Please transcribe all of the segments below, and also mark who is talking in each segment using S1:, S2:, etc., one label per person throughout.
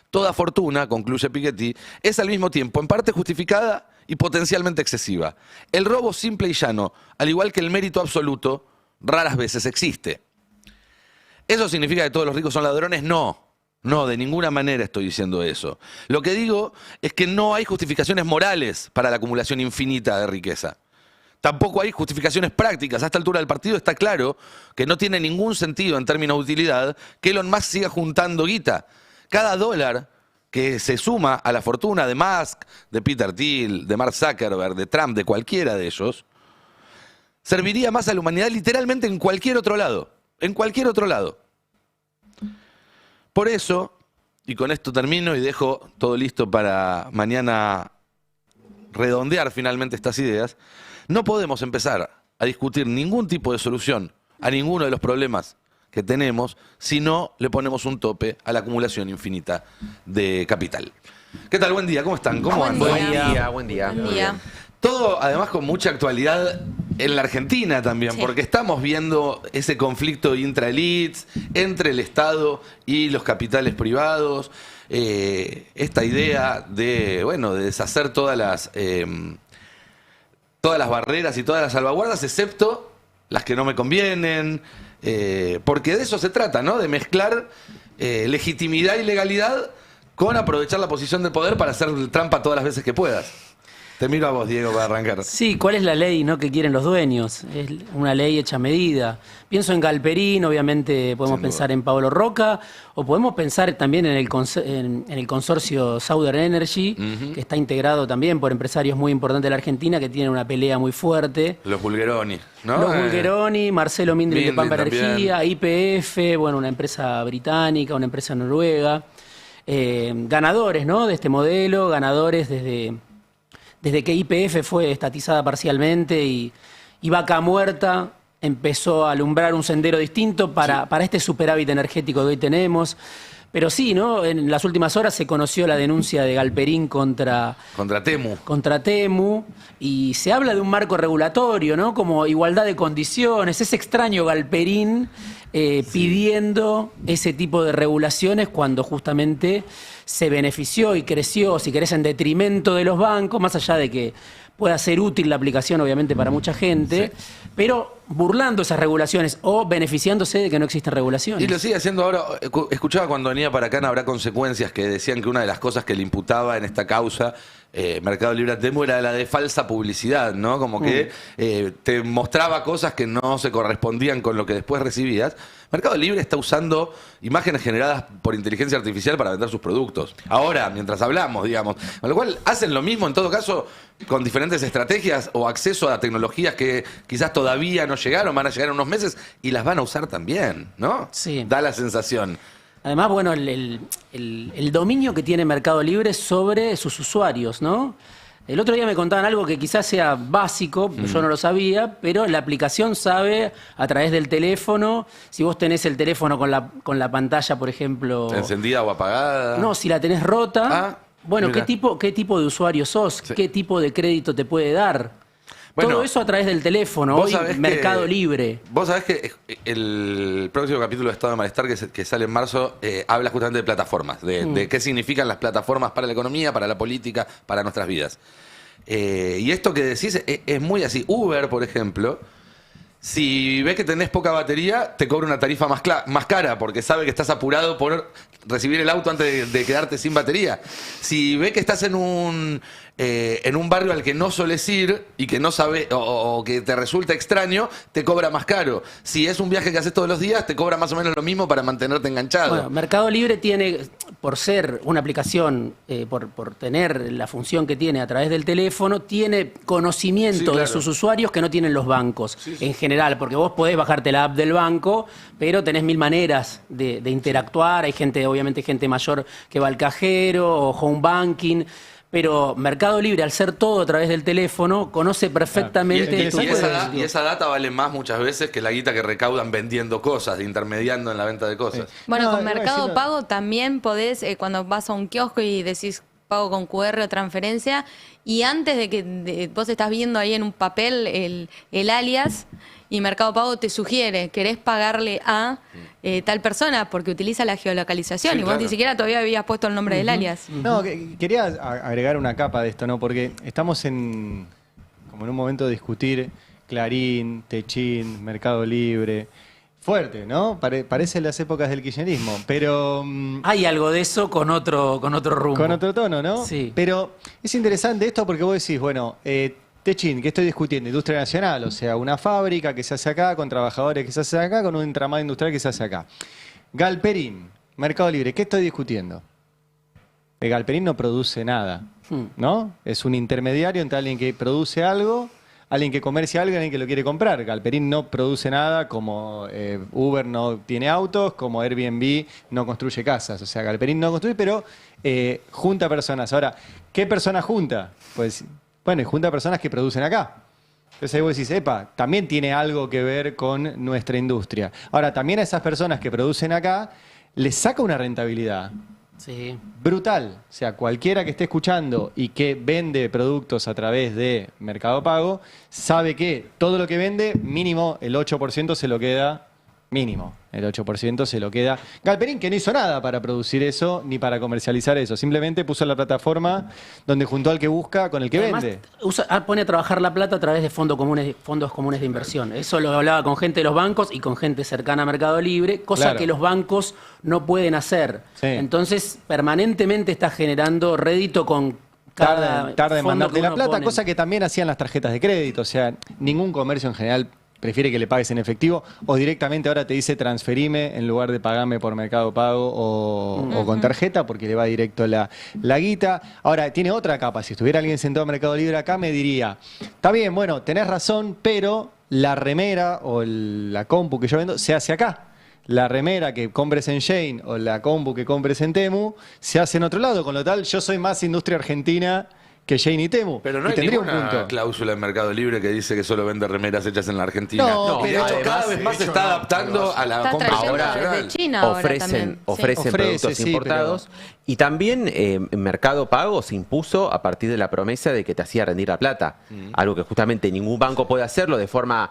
S1: Toda fortuna, concluye Piketty, es al mismo tiempo en parte justificada y potencialmente excesiva. El robo simple y llano, al igual que el mérito absoluto, raras veces existe. ¿Eso significa que todos los ricos son ladrones? No. No, de ninguna manera estoy diciendo eso. Lo que digo es que no hay justificaciones morales para la acumulación infinita de riqueza. Tampoco hay justificaciones prácticas. A esta altura del partido está claro que no tiene ningún sentido en términos de utilidad que Elon Musk siga juntando guita. Cada dólar que se suma a la fortuna de Musk, de Peter Thiel, de Mark Zuckerberg, de Trump, de cualquiera de ellos, serviría más a la humanidad literalmente en cualquier otro lado. En cualquier otro lado. Por eso, y con esto termino y dejo todo listo para mañana redondear finalmente estas ideas, no podemos empezar a discutir ningún tipo de solución a ninguno de los problemas que tenemos si no le ponemos un tope a la acumulación infinita de capital. ¿Qué tal? Buen día, ¿cómo están? ¿Cómo andan?
S2: Buen día. Buen día.
S1: Todo, además, con mucha actualidad en la Argentina también,
S3: Sí.
S1: porque estamos viendo ese conflicto intraelites entre el Estado y los capitales privados, esta idea de, bueno, de deshacer todas las barreras y todas las salvaguardas, excepto las que no me convienen, porque de eso se trata, ¿no? De mezclar legitimidad y legalidad con aprovechar la posición de poder para hacer trampa todas las veces que puedas. Te miro a vos, Diego, para arrancar.
S4: Sí, ¿cuál es la ley, no, que quieren los dueños? Es una ley hecha a medida. Pienso en Galperín, obviamente podemos pensar en Pablo Roca, o podemos pensar también en el consorcio Southern Energy, que está integrado también por empresarios muy importantes de la Argentina que tienen una pelea muy fuerte.
S1: Los Bulgeroni, ¿no?
S4: Los Bulgeroni, Marcelo Mindri de
S1: Mindri
S4: Pampa
S1: también.
S4: Energía, YPF, bueno, una empresa británica, una empresa noruega. Ganadores, ¿no?, de este modelo, ganadores desde que YPF fue estatizada parcialmente y Vaca Muerta empezó a alumbrar un sendero distinto para este superávit energético que hoy tenemos. Pero sí, ¿no? En las últimas horas se conoció la denuncia de Galperín contra Temu, y se habla de un marco regulatorio, ¿no? Como igualdad de condiciones. Es extraño Galperín pidiendo ese tipo de regulaciones cuando justamente se benefició y creció, si querés, en detrimento de los bancos, más allá de que pueda ser útil la aplicación, obviamente, para mucha gente, pero burlando esas regulaciones o beneficiándose de que no existen regulaciones.
S1: Y lo sigue haciendo ahora. Escuchaba cuando venía para acá en Habrá Consecuencias que decían que una de las cosas que le imputaba en esta causa Mercado Libre a Temu era la de falsa publicidad, ¿no? Como que te mostraba cosas que no se correspondían con lo que después recibías. Mercado Libre está usando imágenes generadas por inteligencia artificial para vender sus productos. Ahora, mientras hablamos, digamos. Con lo cual, hacen lo mismo, en todo caso, con diferentes estrategias o acceso a tecnologías que quizás todavía no llegaron, van a llegar en unos meses y las van a usar también, ¿no?
S4: Sí.
S1: Da la sensación.
S4: Además, bueno, el dominio que tiene Mercado Libre sobre sus usuarios, ¿no? El otro día me contaban algo que quizás sea básico, yo no lo sabía, pero la aplicación sabe a través del teléfono, si vos tenés el teléfono con la pantalla, por ejemplo...
S1: ¿Encendida o apagada?
S4: No, si la tenés rota, bueno,
S1: mira.
S4: ¿qué tipo de usuario sos?
S1: Sí.
S4: ¿Qué tipo de crédito te puede dar?
S1: Bueno,
S4: todo eso a través del teléfono,
S1: vos
S4: hoy
S1: sabés
S4: Mercado
S1: que-
S4: Libre.
S1: Vos sabés que el próximo capítulo de Estado de Malestar que sale en marzo habla justamente de plataformas, de qué significan las plataformas para la economía, para la política, para nuestras vidas. Y esto que decís es muy así. Uber, por ejemplo, si ves que tenés poca batería, te cobra una tarifa más cara porque sabe que estás apurado por recibir el auto antes de quedarte sin batería. Si ve que estás en un barrio al que no solés ir y que no sabe o que te resulta extraño, te cobra más caro. Si es un viaje que haces todos los días, te cobra más o menos lo mismo para mantenerte enganchado.
S4: Bueno, Mercado Libre tiene, por ser una aplicación, por tener la función que tiene a través del teléfono, tiene conocimiento
S1: Sí, claro.
S4: de sus usuarios que no tienen los bancos en general, porque vos podés bajarte la app del banco, pero tenés mil maneras de interactuar. Hay gente, obviamente gente mayor que va al cajero o home banking. Pero Mercado Libre, al ser todo a través del teléfono, conoce perfectamente
S1: Y
S4: tu
S1: esa data vale más muchas veces que la guita que recaudan vendiendo cosas, intermediando en la venta de cosas.
S3: Bueno,
S2: No,
S3: con
S2: iba a
S3: Mercado
S2: decir-
S3: Pago también podés, cuando vas a un kiosco y decís pago con QR o transferencia, y antes de que vos estás viendo ahí en un papel el alias, y Mercado Pago te sugiere, querés pagarle a tal persona porque utiliza la geolocalización
S1: Sí,
S3: y vos
S1: claro.
S3: ni siquiera todavía habías puesto el nombre del alias.
S5: No, quería agregar una capa de esto, ¿no? Porque estamos como en un momento de discutir Clarín, Techin, Mercado Libre. Fuerte, ¿no? Parece las épocas del kirchnerismo, pero...
S4: Hay algo de eso con otro rumbo.
S5: Con otro tono, ¿no?
S4: Sí.
S5: Pero es interesante esto porque vos decís, bueno, Techin, ¿qué estoy discutiendo? Industria nacional, o sea, una fábrica que se hace acá, con trabajadores que se hace acá, con un entramado industrial que se hace acá. Galperín, Mercado Libre, ¿qué estoy discutiendo? El Galperín no produce nada, ¿no? Es un intermediario entre alguien que produce algo, alguien que comercia algo y alguien que lo quiere comprar. Galperín no produce nada, como Uber no tiene autos, como Airbnb no construye casas. O sea, Galperín no construye, pero junta personas. Ahora, ¿qué personas junta? Pues, bueno, junta personas que producen acá. Entonces ahí vos decís, epa, también tiene algo que ver con nuestra industria. Ahora, también a esas personas que producen acá, les saca una rentabilidad
S4: Sí.
S5: brutal. O sea, cualquiera que esté escuchando y que vende productos a través de Mercado Pago, sabe que todo lo que vende, mínimo el 8% se lo queda, mínimo, el 8% se lo queda. Galperín, que no hizo nada para producir eso ni para comercializar eso, simplemente puso la plataforma donde juntó al que busca con el que
S4: Además,
S5: vende.
S4: pone a trabajar la plata a través de fondos comunes de inversión. Eso lo hablaba con gente de los bancos y con gente cercana a Mercado Libre, cosa
S5: Claro.
S4: que los bancos no pueden hacer.
S5: Sí.
S4: Entonces, permanentemente está generando rédito con cada
S5: Tarda en
S4: fondo
S5: mandarte
S4: que
S5: la
S4: uno
S5: plata,
S4: pone.
S5: cosa que también hacían las tarjetas de crédito. O sea, ningún comercio en general prefiere que le pagues en efectivo o directamente ahora te dice transferime en lugar de pagarme por Mercado Pago o con tarjeta porque le va directo la guita. Ahora, tiene otra capa. Si estuviera alguien sentado en Mercado Libre acá me diría, está bien, bueno, tenés razón, pero la remera o la compu que yo vendo se hace acá. La remera que compres en Shein o la compu que compres en Temu se hace en otro lado. Con lo tal, yo soy más industria argentina que Shein y Temu.
S1: Pero no
S5: Y
S1: hay
S5: tendría
S1: ninguna cláusula en Mercado Libre que dice que solo vende remeras hechas en la Argentina.
S5: No,
S1: Y de
S5: pero
S1: hecho, cada vez más se está adaptando a la
S3: Está
S1: compra
S3: trayendo
S1: internacional.
S3: desde China ahora
S2: ofrecen,
S3: también. Sí.
S2: ofrecen
S5: Ofrece,
S2: productos
S5: sí,
S2: importados. Y también Mercado Pago se impuso a partir de la promesa de que te hacía rendir la plata. Algo que justamente ningún banco puede hacerlo de forma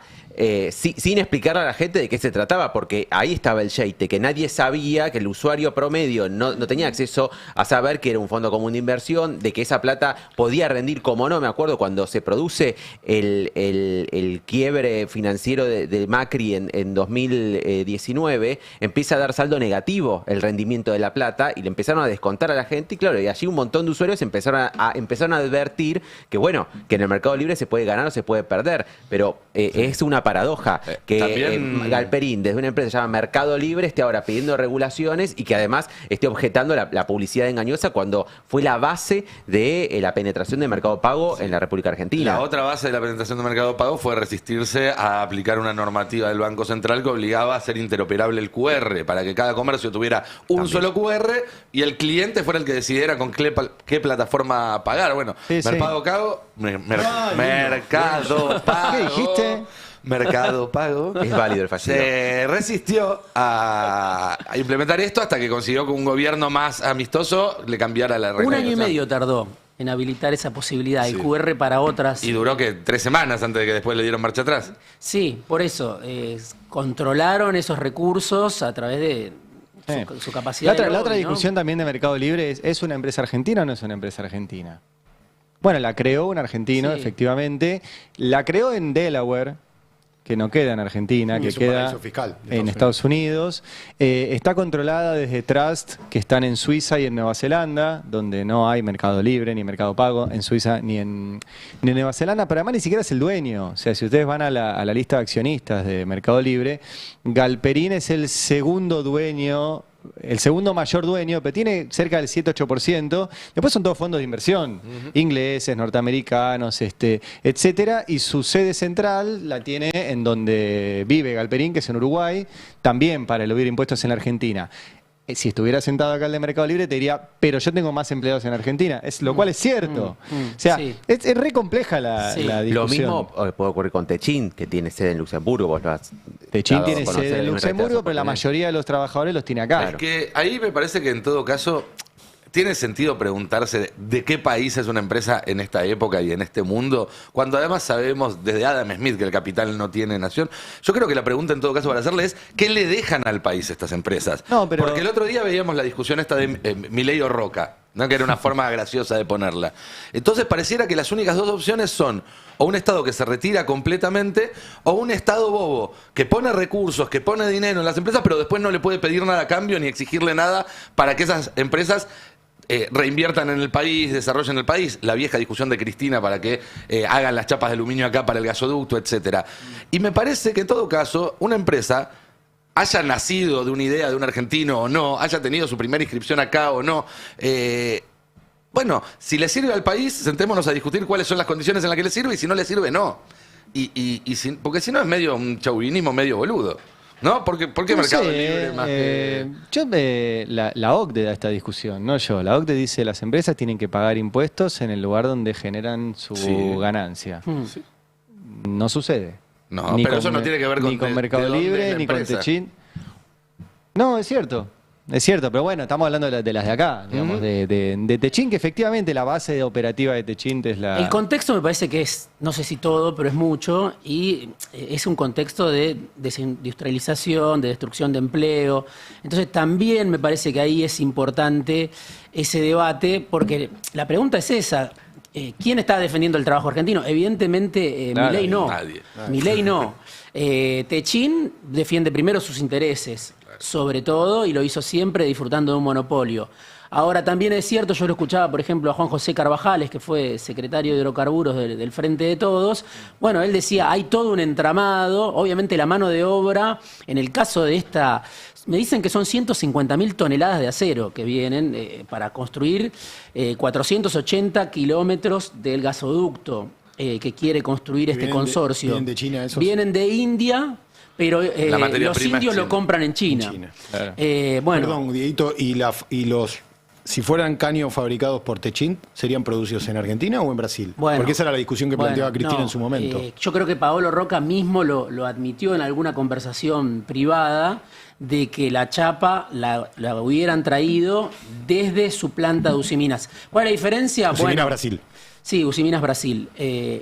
S2: sin explicarle a la gente de qué se trataba, porque ahí estaba el yeite, que nadie sabía, que el usuario promedio no tenía acceso a saber que era un fondo común de inversión, de que esa plata podía rendir como no. Me acuerdo cuando se produce el quiebre financiero de Macri en 2019, empieza a dar saldo negativo el rendimiento de la plata y le empezaron a descontar a la gente, y claro, y allí un montón de usuarios empezaron a advertir que bueno, que en el Mercado Libre se puede ganar o se puede perder, pero es una paradoja que
S1: también-
S2: Galperín, desde una empresa llamada Mercado Libre, esté ahora pidiendo regulaciones y que además esté objetando la publicidad engañosa cuando fue la base de la penetración de Mercado Pago en la República Argentina.
S1: La otra base de la presentación de Mercado Pago fue resistirse a aplicar una normativa del Banco Central que obligaba a hacer interoperable el QR para que cada comercio tuviera un solo QR y el cliente fuera el que decidiera con qué plataforma pagar. Bueno,
S5: Sí, sí.
S1: Mercado Pago, Mercado Pago.
S5: ¿Qué dijiste?
S1: Mercado Pago.
S2: Es válido el fallido.
S1: Se resistió a implementar esto hasta que consiguió que un gobierno más amistoso le cambiara la regla.
S4: Un año y medio tardó en habilitar esa posibilidad, el
S1: Sí.
S4: QR para otras.
S1: Y duró que 3 semanas antes de que después le dieron marcha atrás.
S4: Sí, por eso, controlaron esos recursos a través de su capacidad.
S5: La
S4: de
S5: otra
S4: lobby, ¿no?
S5: discusión también de Mercado Libre ¿es una empresa argentina o no es una empresa argentina? Bueno, la creó un argentino,
S4: Sí.
S5: efectivamente. La creó en Delaware, que no queda en Argentina, que
S6: Es un
S5: queda
S6: paraíso fiscal de
S5: en
S6: Estados
S5: Estados Unidos. Está controlada desde Trust, que están en Suiza y en Nueva Zelanda, donde no hay Mercado Libre ni Mercado Pago, en Suiza ni en Nueva Zelanda, pero además ni siquiera es el dueño. O sea, si ustedes van a la lista de accionistas de Mercado Libre, Galperín es el segundo dueño, el segundo mayor dueño, pero tiene cerca del 7-8%. Después son todos fondos de inversión, ingleses, norteamericanos, etcétera. Y su sede central la tiene en donde vive Galperín, que es en Uruguay, también para eludir impuestos en la Argentina. Si estuviera sentado acá el de Mercado Libre, te diría, pero yo tengo más empleados en Argentina. Lo cual es cierto. O sea,
S4: sí.
S5: es re compleja la
S4: Sí.
S5: discusión.
S2: Lo mismo puede ocurrir con Techin, que tiene sede en Luxemburgo. Vos lo has
S5: Techin
S2: dado a
S5: tiene
S2: conocer
S5: sede en
S2: en
S5: Luxemburgo, pero la
S2: oportunidades.
S5: mayoría de los trabajadores los tiene acá.
S1: Es que ahí me parece que en todo caso ¿tiene sentido preguntarse de qué país es una empresa en esta época y en este mundo? Cuando además sabemos desde Adam Smith que el capital no tiene nación. Yo creo que la pregunta en todo caso para hacerle es, ¿qué le dejan al país estas empresas?
S5: No, pero-
S1: Porque el otro día veíamos la discusión esta de Milei o Roca, ¿no? Que era una forma graciosa de ponerla. Entonces pareciera que las únicas dos opciones son o un Estado que se retira completamente o un Estado bobo que pone recursos, que pone dinero en las empresas, pero después no le puede pedir nada a cambio ni exigirle nada para que esas empresas reinviertan en el país, desarrollen el país. La vieja discusión de Cristina para que hagan las chapas de aluminio acá para el gasoducto, etcétera. Y me parece que en todo caso una empresa haya nacido de una idea de un argentino o no, haya tenido su primera inscripción acá o no, bueno, si le sirve al país, sentémonos a discutir cuáles son las condiciones en las que le sirve y si no le sirve, no. Porque si no es medio un chauvinismo medio boludo. ¿No? ¿Por qué
S5: No
S1: Mercado
S5: sé,
S1: Libre más que...?
S5: La OCDE da esta discusión, no yo. La OCDE dice las empresas tienen que pagar impuestos en el lugar donde generan su
S1: Sí.
S5: ganancia. No sucede.
S1: No, pero eso no tiene que ver con
S5: ni con
S1: de
S5: Mercado
S1: dónde es
S5: Libre,
S1: la
S5: ni con
S1: empresa.
S5: Techin. No, es cierto. Es cierto, pero bueno, estamos hablando de las de acá, digamos, de Techin, que efectivamente la base operativa de Techin es la...
S4: El contexto me parece que es, no sé si todo, pero es mucho, y es un contexto de desindustrialización, de destrucción de empleo. Entonces también me parece que ahí es importante ese debate, porque la pregunta es esa. ¿Quién está defendiendo el trabajo argentino? Evidentemente,
S5: Claro,
S4: Milei no.
S1: nadie.
S4: Milei no. Techin defiende primero sus intereses, sobre todo, y lo hizo siempre disfrutando de un monopolio. Ahora, también es cierto, yo lo escuchaba, por ejemplo, a Juan José Carvajales, que fue secretario de Hidrocarburos del Frente de Todos. Bueno, él decía, hay todo un entramado, obviamente la mano de obra, en el caso de esta... Me dicen que son 150.000 toneladas de acero que vienen para construir 480 kilómetros del gasoducto que quiere construir este
S6: vienen de-
S4: consorcio.
S6: ¿vienen de China esos?
S4: Vienen de India, pero
S1: La materia
S4: los
S1: prima es
S4: indios lo
S1: china.
S4: compran en China.
S6: En China.
S5: Claro.
S4: Bueno,
S6: Perdón, Dieguito, si fueran caños fabricados por Techint, ¿serían producidos en Argentina o en Brasil?
S4: Bueno,
S6: Porque esa era la discusión que planteaba
S4: bueno,
S6: Cristina
S4: no,
S6: en su momento.
S4: Yo creo que Paolo Roca mismo lo admitió en alguna conversación privada de que la chapa la hubieran traído desde su planta de Usiminas. ¿Cuál es la diferencia?
S6: Usiminas, Brasil.
S4: Sí, Usiminas, Brasil.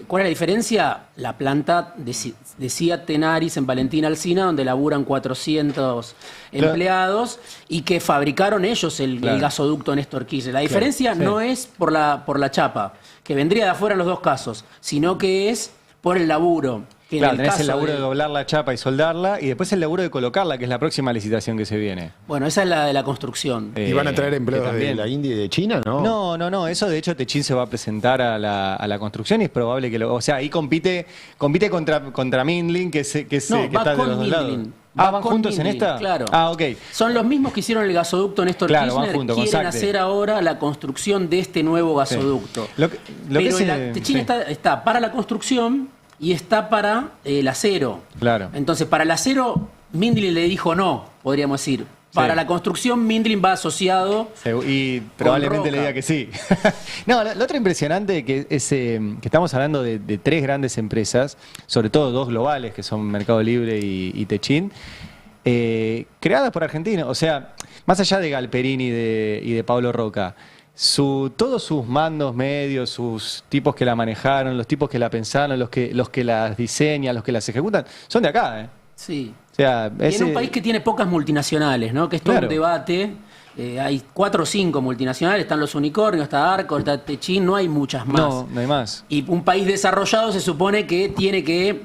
S4: ¿Cuál es la diferencia? La planta de Ciat Tenaris en Valentina Alsina, donde laburan 400
S5: Claro.
S4: empleados y que fabricaron ellos el
S5: Claro.
S4: gasoducto Néstor Kirchner. La diferencia
S5: sí.
S4: no es por la chapa, que vendría de afuera en los dos casos, sino que es por el laburo. Que en
S5: Claro,
S4: el
S5: tenés
S4: caso
S5: el laburo de doblar la chapa y soldarla, y después el laburo de colocarla, que es la próxima licitación que se viene.
S4: Bueno, esa es la de la construcción.
S6: ¿Y van a traer
S5: que
S6: empleados de
S5: también-
S6: la India y de China?
S5: No, eso de hecho Techin se va a presentar a la construcción y es probable que o sea, ahí compite contra Mindlin, que
S4: No,
S5: está de
S4: va
S5: los
S4: con
S5: dos lados.
S4: Mindlin.
S5: ¿Van
S4: con
S5: juntos en
S4: Mindlin,
S5: esta?
S4: Claro.
S5: Ah, ok.
S4: Son los mismos que hicieron el gasoducto Néstor
S5: Claro, van
S4: Kirchner,
S5: juntos, con
S4: quieren
S5: Sacte.
S4: hacer ahora la construcción de este nuevo gasoducto.
S5: Lo que
S4: Pero
S5: se-
S4: Techin
S5: sí.
S4: está para la construcción y está para el acero.
S5: Claro.
S4: Entonces, para el acero, Mindlin le dijo no, podríamos decir. Para
S5: Sí.
S4: la construcción, Mindlin va asociado.
S5: Y probablemente le
S4: Roca.
S5: diga que sí. No, lo otro impresionante que es que estamos hablando de tres grandes empresas, sobre todo dos globales, que son Mercado Libre y Techin, creadas por argentinos. O sea, más allá de Galperín y de Pablo Roca, todos sus mandos medios, sus tipos que la manejaron, los tipos que la pensaron, los que las diseñan, los que las ejecutan, son de acá, ¿eh?
S4: Sí.
S5: O sea,
S4: Y en un país que tiene pocas multinacionales, ¿no? Que es todo
S5: Claro.
S4: un debate. Hay 4 o 5 multinacionales, están los unicornios, está Arco, está Techin, no hay muchas más.
S5: no hay más.
S4: Y un país desarrollado se supone que tiene que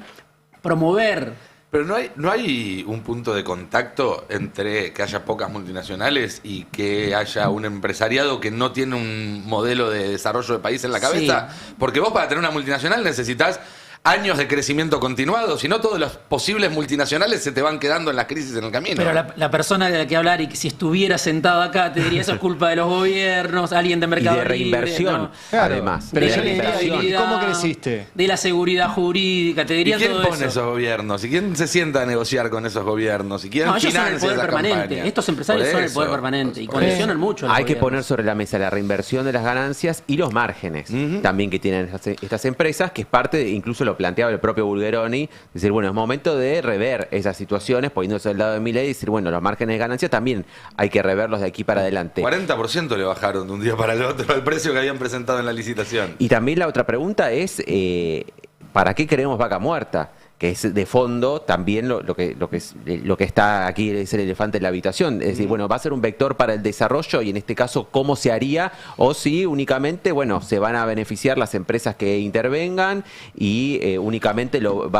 S4: promover.
S1: Pero no hay un punto de contacto entre que haya pocas multinacionales y que haya un empresariado que no tiene un modelo de desarrollo de país en la cabeza. Porque vos para tener una multinacional necesitas años de crecimiento continuado, si no todos los posibles multinacionales se te van quedando en las crisis en el camino.
S4: Pero la persona de la que hablar y que si estuviera sentado acá te diría eso es culpa de los gobiernos, alguien de
S2: Y
S4: Mercado
S2: de
S4: Libre,
S2: reinversión,
S4: ¿no?
S5: Claro,
S2: además.
S5: pero
S2: de
S5: yo le diría,
S2: reinversión.
S5: ¿y cómo creciste?
S4: De la seguridad jurídica, te
S1: ¿Y
S4: diría
S1: quién
S4: todo
S1: pone
S4: eso.
S1: esos gobiernos? ¿Y quién se sienta a negociar con esos gobiernos? ¿Y quién
S4: No, ellos son el
S1: financia
S4: poder
S1: esas
S4: permanente.
S1: campañas?
S4: Estos empresarios
S1: Por
S4: son el
S1: eso,
S4: poder permanente y
S1: por eso.
S4: condicionan mucho. a los
S2: Hay que
S4: gobiernos.
S2: poner sobre la mesa la reinversión de las ganancias y los márgenes también que tienen estas empresas, que es parte de incluso lo lo planteaba el propio Bulgeroni, decir, bueno, es momento de rever esas situaciones, poniéndose al lado de Milei y decir, bueno, los márgenes de ganancia también hay que reverlos de aquí para adelante.
S1: 40% le bajaron de un día para el otro al precio que habían presentado en la licitación.
S2: Y también la otra pregunta es, ¿para qué queremos vaca muerta? Que es de fondo también lo que está aquí, es el elefante en la habitación. Es decir, bueno, va a ser un vector para el desarrollo y en este caso, ¿cómo se haría? O si únicamente, bueno, se van a beneficiar las empresas que intervengan y únicamente lo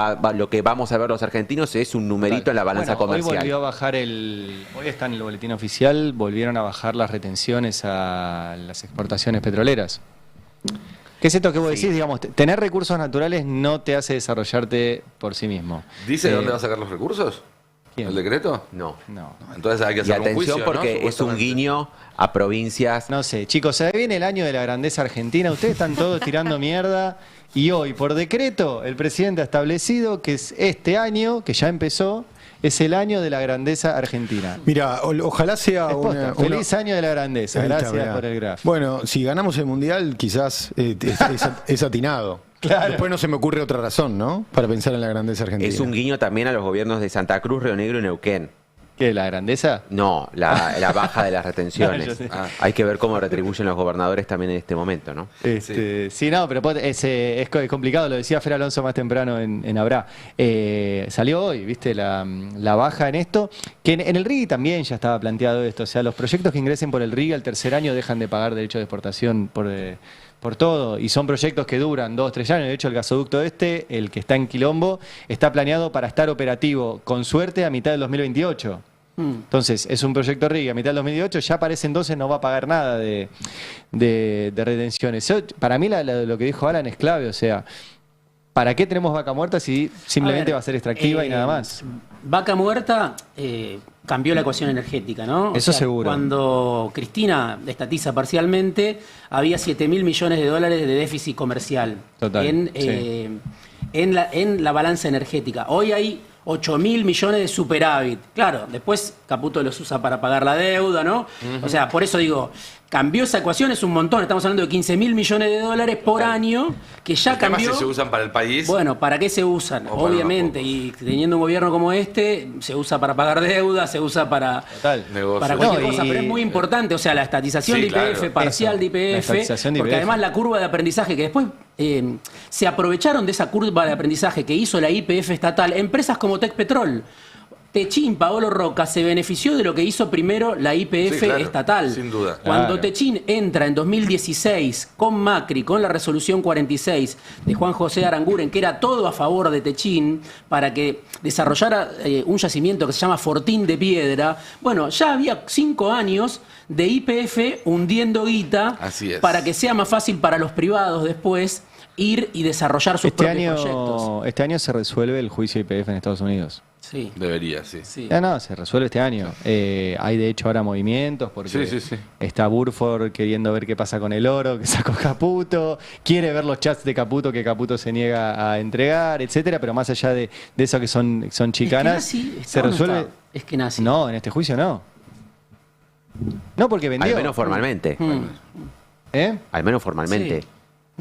S2: que vamos a ver los argentinos es un numerito en la balanza comercial.
S5: Hoy volvió a bajar hoy está en el boletín oficial, volvieron a bajar las retenciones a las exportaciones petroleras. ¿Qué es esto que vos decís? Digamos, tener recursos naturales no te hace desarrollarte por sí mismo.
S1: ¿Dice de dónde va a sacar los recursos?
S5: ¿Quién?
S1: ¿El decreto?
S2: No.
S5: No.
S1: Entonces hay que
S2: Y
S1: hacer un
S2: atención
S1: juicio,
S2: porque
S1: ¿no?
S2: es un guiño a provincias.
S5: No sé, chicos, se viene el año de la grandeza argentina, ustedes están todos tirando mierda y hoy, por decreto, el presidente ha establecido que es este año, que ya empezó, es el año de la grandeza argentina.
S6: Mira, ojalá sea
S5: Es posta, feliz año de la grandeza,
S6: Ahí está,
S5: gracias
S6: mirá.
S5: por el grafo.
S6: Bueno, si ganamos el Mundial, quizás es atinado.
S5: Claro.
S6: Después no se me ocurre otra razón, ¿no? Para pensar en la grandeza argentina.
S2: Es un guiño también a los gobiernos de Santa Cruz, Río Negro y Neuquén.
S5: ¿Qué, la grandeza?
S2: No, la baja de las
S5: No,
S2: retenciones.
S5: yo sé.
S2: Hay que ver cómo retribuyen los gobernadores también en este momento, ¿no?
S5: Sí, no, pero es complicado, lo decía Fer Alonso más temprano en Abra. Salió hoy, viste, la baja en esto, que en el RIGI también ya estaba planteado esto, o sea, los proyectos que ingresen por el RIGI al tercer año dejan de pagar derecho de exportación por todo, y son proyectos que duran 2 o 3 años. De hecho, el gasoducto el que está en Quilombo, está planeado para estar operativo, con suerte, a mitad del 2028. Entonces, es un proyecto RIGI a mitad del 2018, ya parece entonces no va a pagar nada de retenciones. Para mí lo que dijo Alan es clave, o sea, ¿para qué tenemos vaca muerta si simplemente va a ser extractiva y nada más?
S4: Vaca muerta cambió la ecuación energética, ¿no?
S5: Eso seguro.
S4: Cuando Cristina estatiza parcialmente, había 7.000 millones de dólares de déficit comercial
S5: Total,
S4: en la balanza energética. Hoy hay 8.000 millones de superávit. Claro, después Caputo los usa para pagar la deuda, ¿no? O sea, por eso digo, cambió esa ecuación, es un montón. Estamos hablando de 15.000 millones de dólares por año, que ya
S1: Además,
S4: cambió.
S1: si se usan para el país.
S4: Bueno, ¿para qué se usan?
S1: O para
S4: Obviamente,
S1: unos
S4: y teniendo un gobierno como este, se usa para pagar deuda, se usa para
S1: Negocios.
S4: cualquier
S5: No,
S4: cosa,
S5: y-
S4: pero es muy importante, o sea, la estatización
S1: Sí,
S4: de IPF,
S1: claro.
S4: parcial
S5: Eso,
S4: de
S5: la
S4: IPF,
S5: estatización de
S4: porque
S5: IPF.
S4: además la curva de aprendizaje, que después se aprovecharon de esa curva de aprendizaje que hizo la IPF estatal, empresas como Tecpetrol. Techín, Paolo Roca, se benefició de lo que hizo primero la IPF
S1: Sí, claro,
S4: estatal.
S1: sin duda.
S4: Cuando
S5: Claro.
S4: Techín entra en 2016 con Macri, con la resolución 46 de Juan José Aranguren, que era todo a favor de Techín, para que desarrollara un yacimiento que se llama Fortín de Piedra, bueno, ya había 5 años de IPF hundiendo guita
S1: Así es.
S4: para que sea más fácil para los privados después ir y desarrollar sus propios proyectos.
S5: Este año se resuelve el juicio IPF en Estados Unidos.
S4: Sí,
S1: Debería, sí.
S4: sí.
S5: No, se resuelve este año. Hay de hecho ahora movimientos porque
S1: Sí.
S5: está Burford queriendo ver qué pasa con el oro que sacó Caputo, quiere ver los chats de Caputo que Caputo se niega a entregar, etcétera, pero más allá de eso que son chicanas,
S4: Es que Nazi
S5: se
S4: está o no
S5: resuelve.
S4: está. Es que Nazi.
S5: No, en este juicio no. No, porque vendió.
S2: Al menos formalmente.
S5: ¿Eh?
S2: Al menos formalmente.
S4: Sí.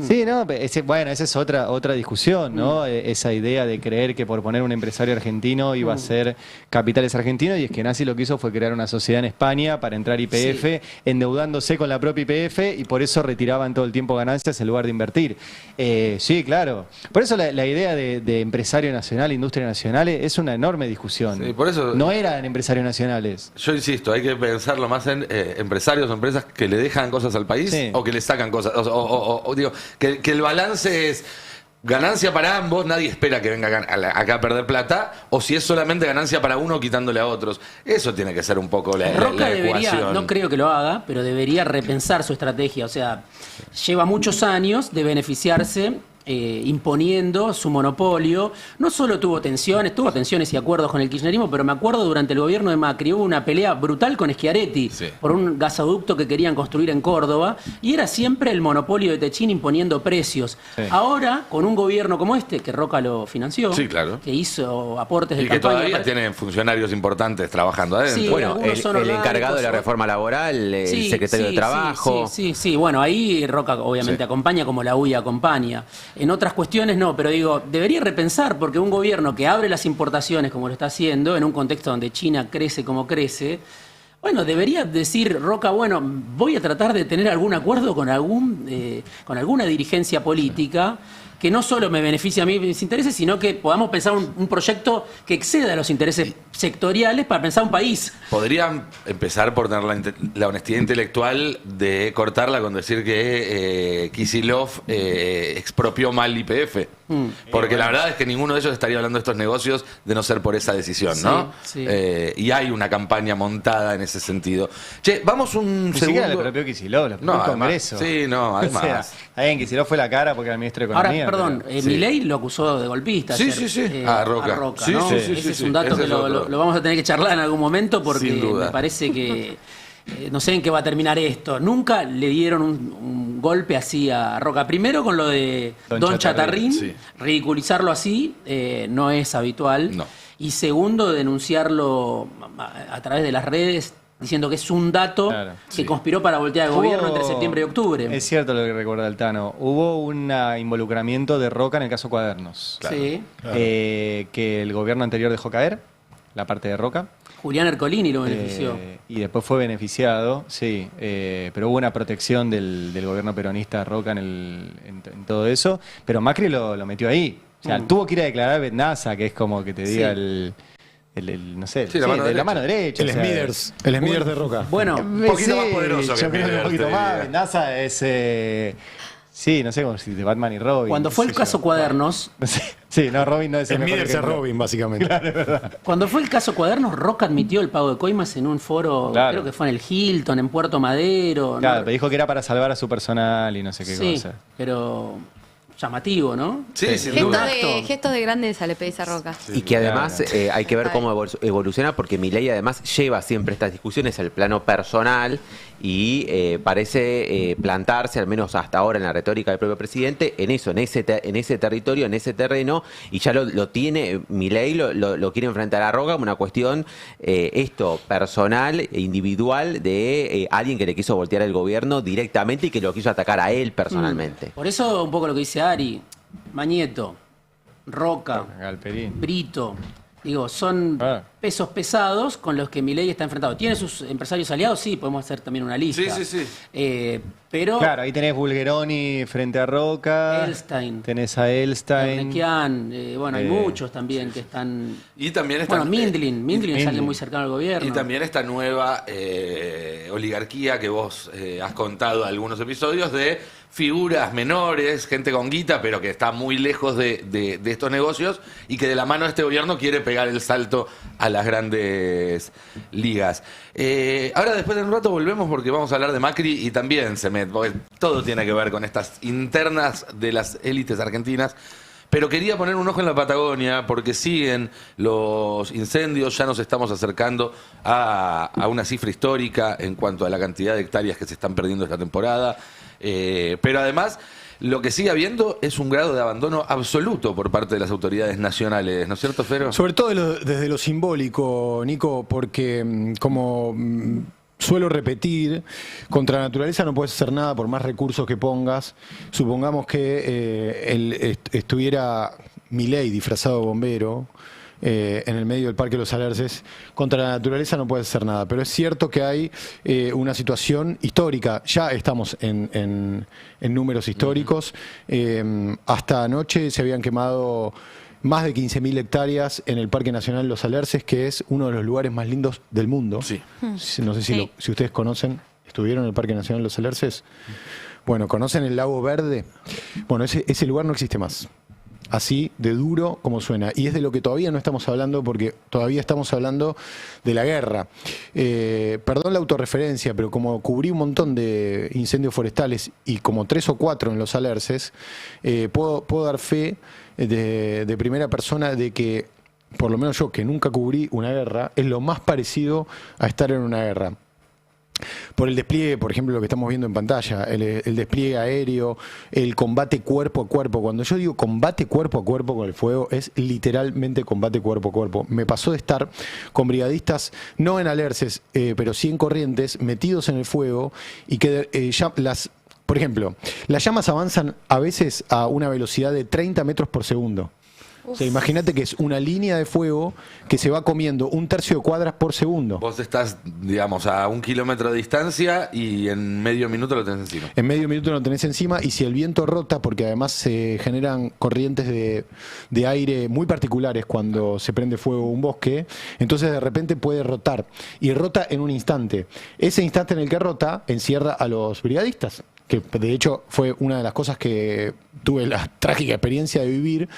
S5: Sí, no, bueno, esa es otra discusión, ¿no? Esa idea de creer que por poner un empresario argentino iba a ser capitales argentinos, y es que Nazi lo que hizo fue crear una sociedad en España para entrar YPF, endeudándose con la propia YPF, y por eso retiraban todo el tiempo ganancias en lugar de invertir. Sí, claro. Por eso la idea de empresario nacional, industria nacional, es una enorme discusión.
S1: Sí, por eso-
S5: No eran empresarios nacionales.
S1: Yo insisto, hay que pensarlo más en empresarios o empresas que le dejan cosas al país
S5: Sí.
S1: o que le sacan cosas. O digo, que el balance es ganancia para ambos, nadie espera que venga acá a perder plata, o si es solamente ganancia para uno quitándole a otros. Eso tiene que ser un poco la
S4: Roca
S1: la
S4: debería,
S1: ecuación.
S4: no creo que lo haga, pero debería repensar su estrategia. O sea, lleva muchos años de beneficiarse imponiendo su monopolio. No solo tuvo tensiones y acuerdos con el kirchnerismo, pero me acuerdo durante el gobierno de Macri hubo una pelea brutal con Schiaretti
S1: Sí.
S4: por un gasoducto que querían construir en Córdoba, y era siempre el monopolio de Techín imponiendo precios.
S5: Sí.
S4: Ahora, con un gobierno como este, que Roca lo financió,
S1: Sí, claro.
S4: que hizo aportes de
S1: Y que
S4: campaña,
S1: todavía tienen funcionarios importantes trabajando adentro.
S4: Sí,
S2: Bueno,
S4: algunos son
S2: el
S4: orgánicos,
S2: encargado de la
S4: otros-
S2: reforma laboral, el
S4: Sí,
S2: secretario
S4: sí,
S2: de Trabajo.
S4: Sí. Bueno, ahí Roca obviamente
S1: Sí.
S4: acompaña como la UIA acompaña. En otras cuestiones no, pero digo, debería repensar, porque un gobierno que abre las importaciones como lo está haciendo, en un contexto donde China crece como crece, bueno, debería decir Roca, bueno, voy a tratar de tener algún acuerdo con alguna dirigencia política que no solo me beneficie a mí mis intereses, sino que podamos pensar un proyecto que exceda los intereses sectoriales para pensar un país.
S1: Podrían empezar por tener la honestidad intelectual de cortarla con decir que Kicillof expropió mal YPF. Porque la verdad es que ninguno de ellos estaría hablando de estos negocios de no ser por esa decisión, ¿no?
S4: Sí.
S1: Y hay una campaña montada en ese sentido. Che, vamos un
S5: Ni
S1: segundo.
S5: siquiera le propió Kicillof, lo propió el
S1: además,
S5: Congreso.
S1: sí, no, además.
S5: O sea, alguien Kicillof fue la cara porque era el ministro de Economía.
S4: Ahora, perdón,
S5: pero-
S4: Milei lo acusó de golpista.
S1: Sí,
S4: ayer,
S1: sí, sí. A Roca. Sí,
S4: ¿no?
S1: sí, sí,
S4: Ese
S1: sí,
S4: es
S1: sí.
S4: un dato
S1: Ese
S4: que
S1: es otro.
S4: lo vamos a tener que charlar en algún momento porque
S1: Sin duda.
S4: me parece que no sé en qué va a terminar esto. Nunca le dieron un golpe así a Roca. Primero con lo de Don Chatarrín,
S1: sí.
S4: ridiculizarlo así no es habitual.
S1: No.
S4: Y segundo, denunciarlo a través de las redes diciendo que es un dato
S5: Claro.
S4: que conspiró para voltear el gobierno entre septiembre y octubre.
S5: Es cierto lo que recuerda el Tano. Hubo un involucramiento de Roca en el caso Cuadernos.
S4: Sí.
S5: Que el gobierno anterior dejó caer, la parte de Roca.
S4: Julián Ercolini lo benefició.
S5: Y después fue beneficiado, sí. Pero hubo una protección del gobierno peronista de Roca en todo eso. Pero Macri lo metió ahí. O sea, tuvo que ir a declarar Bendaza, que es como que te diga
S4: Sí.
S5: no sé,
S1: Sí, la mano
S5: de
S1: derecha.
S5: la mano derecha.
S6: El
S5: o sea,
S6: Smithers de Roca.
S4: Bueno,
S1: Un poquito más poderoso que
S5: yo creo que un
S1: Smithers,
S5: poquito
S1: te
S5: más.
S1: diría.
S5: Bendaza es... sí, no sé, como si de Batman y Robin.
S4: cuando
S5: qué
S4: fue
S5: sé
S4: el caso
S5: yo.
S4: Cuadernos,
S5: No sé. Sí, no, Robin no es el mejor
S6: Smithers es
S5: ejemplo.
S6: Robin, básicamente.
S4: cuando fue el caso Cuadernos, Roca admitió el pago de coimas en un foro,
S5: Claro.
S4: creo que fue en el Hilton, en Puerto Madero.
S5: Claro,
S4: ¿no?
S5: pero dijo que era para salvar a su personal y no sé qué
S4: Sí,
S5: cosa.
S4: pero llamativo, ¿no?
S1: Sí, sin
S3: Gesto
S1: duda.
S3: gestos de grandeza le pedís a Roca.
S2: Y que además hay que ver cómo evoluciona, porque Milei además lleva siempre estas discusiones al plano personal y parece plantarse, al menos hasta ahora en la retórica del propio presidente, en eso, en ese territorio, en ese terreno, y ya lo tiene, Milei lo quiere enfrentar a Roca como una cuestión personal e individual de alguien que le quiso voltear el gobierno directamente y que lo quiso atacar a él personalmente.
S4: Por eso un poco lo que dice Ari, Mañeto, Roca,
S5: Galperín.
S4: Brito, digo, son
S5: Ah.
S4: pesos pesados con los que Milei está enfrentado. ¿Tiene sus empresarios aliados? Sí, podemos hacer también una lista.
S1: Sí, sí, sí.
S4: Pero
S5: Claro, ahí tenés Bulgeroni frente a Roca.
S4: Elstein.
S5: Tenés a Elstein.
S4: Ernequian, bueno, hay
S5: Eh,
S4: muchos también que están...
S1: Y también está.
S4: Bueno, Mindlin es alguien
S5: Mindlin.
S4: muy cercano al gobierno.
S1: Y también esta nueva oligarquía que vos has contado en algunos episodios de figuras menores, gente con guita, pero que está muy lejos de estos negocios y que de la mano de este gobierno quiere pegar el salto a las grandes ligas. Ahora después de un rato volvemos porque vamos a hablar de Macri y también porque todo tiene que ver con estas internas de las élites argentinas. Pero quería poner un ojo en la Patagonia porque siguen los incendios, ya nos estamos acercando a una cifra histórica en cuanto a la cantidad de hectáreas que se están perdiendo esta temporada. Pero además, lo que sigue habiendo es un grado de abandono absoluto por parte de las autoridades nacionales, ¿no es cierto, Fero?
S6: Sobre todo desde lo simbólico, Nico, porque como suelo repetir, contra la naturaleza no puedes hacer nada por más recursos que pongas. Supongamos que estuviera Milei disfrazado de bombero en el medio del Parque de los Alerces. Contra la naturaleza no puedes hacer nada, pero es cierto que hay una situación histórica. Ya estamos en números históricos. Hasta anoche se habían quemado más de 15.000 hectáreas en el Parque Nacional Los Alerces, que es uno de los lugares más lindos del mundo.
S1: Sí.
S6: No sé
S3: Sí.
S6: si ustedes conocen, ¿estuvieron en el Parque Nacional Los Alerces? Bueno, ¿conocen el Lago Verde? Bueno, ese lugar no existe más. Así de duro como suena. Y es de lo que todavía no estamos hablando, porque todavía estamos hablando de la guerra. Perdón la autorreferencia, pero como cubrí un montón de incendios forestales y como 3 o 4 en Los Alerces, puedo dar fe de primera persona de que, por lo menos yo, que nunca cubrí una guerra, es lo más parecido a estar en una guerra. Por el despliegue, por ejemplo, lo que estamos viendo en pantalla, el despliegue aéreo, el combate cuerpo a cuerpo. Cuando yo digo combate cuerpo a cuerpo con el fuego, es literalmente combate cuerpo a cuerpo. Me pasó de estar con brigadistas, no en Alerces, pero sí en Corrientes, metidos en el fuego, y que ya Por ejemplo, las llamas avanzan a veces a una velocidad de 30 metros por segundo. O sea, imagínate que es una línea de fuego que se va comiendo 1/3 de cuadras por segundo.
S1: Vos estás, digamos, a 1 kilómetro de distancia y en medio minuto lo tenés encima.
S6: En medio minuto lo tenés encima y si el viento rota, porque además se generan corrientes de aire muy particulares cuando se prende fuego un bosque, entonces de repente puede rotar y rota en un instante. Ese instante en el que rota encierra a los brigadistas, que de hecho fue una de las cosas que tuve la trágica experiencia de vivir.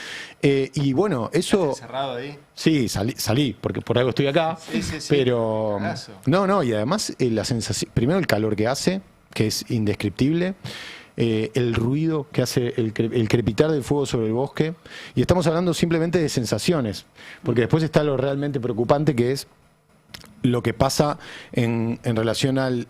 S6: Y bueno, eso...
S5: ¿Encerrado ahí?
S6: Sí, salí, porque por algo estoy acá.
S5: Sí.
S6: Pero...
S5: Cagazo.
S6: No, y además la sensación... Primero el calor que hace, que es indescriptible. El ruido que hace el crepitar del fuego sobre el bosque. Y estamos hablando simplemente de sensaciones, porque después está lo realmente preocupante, que es lo que pasa en relación al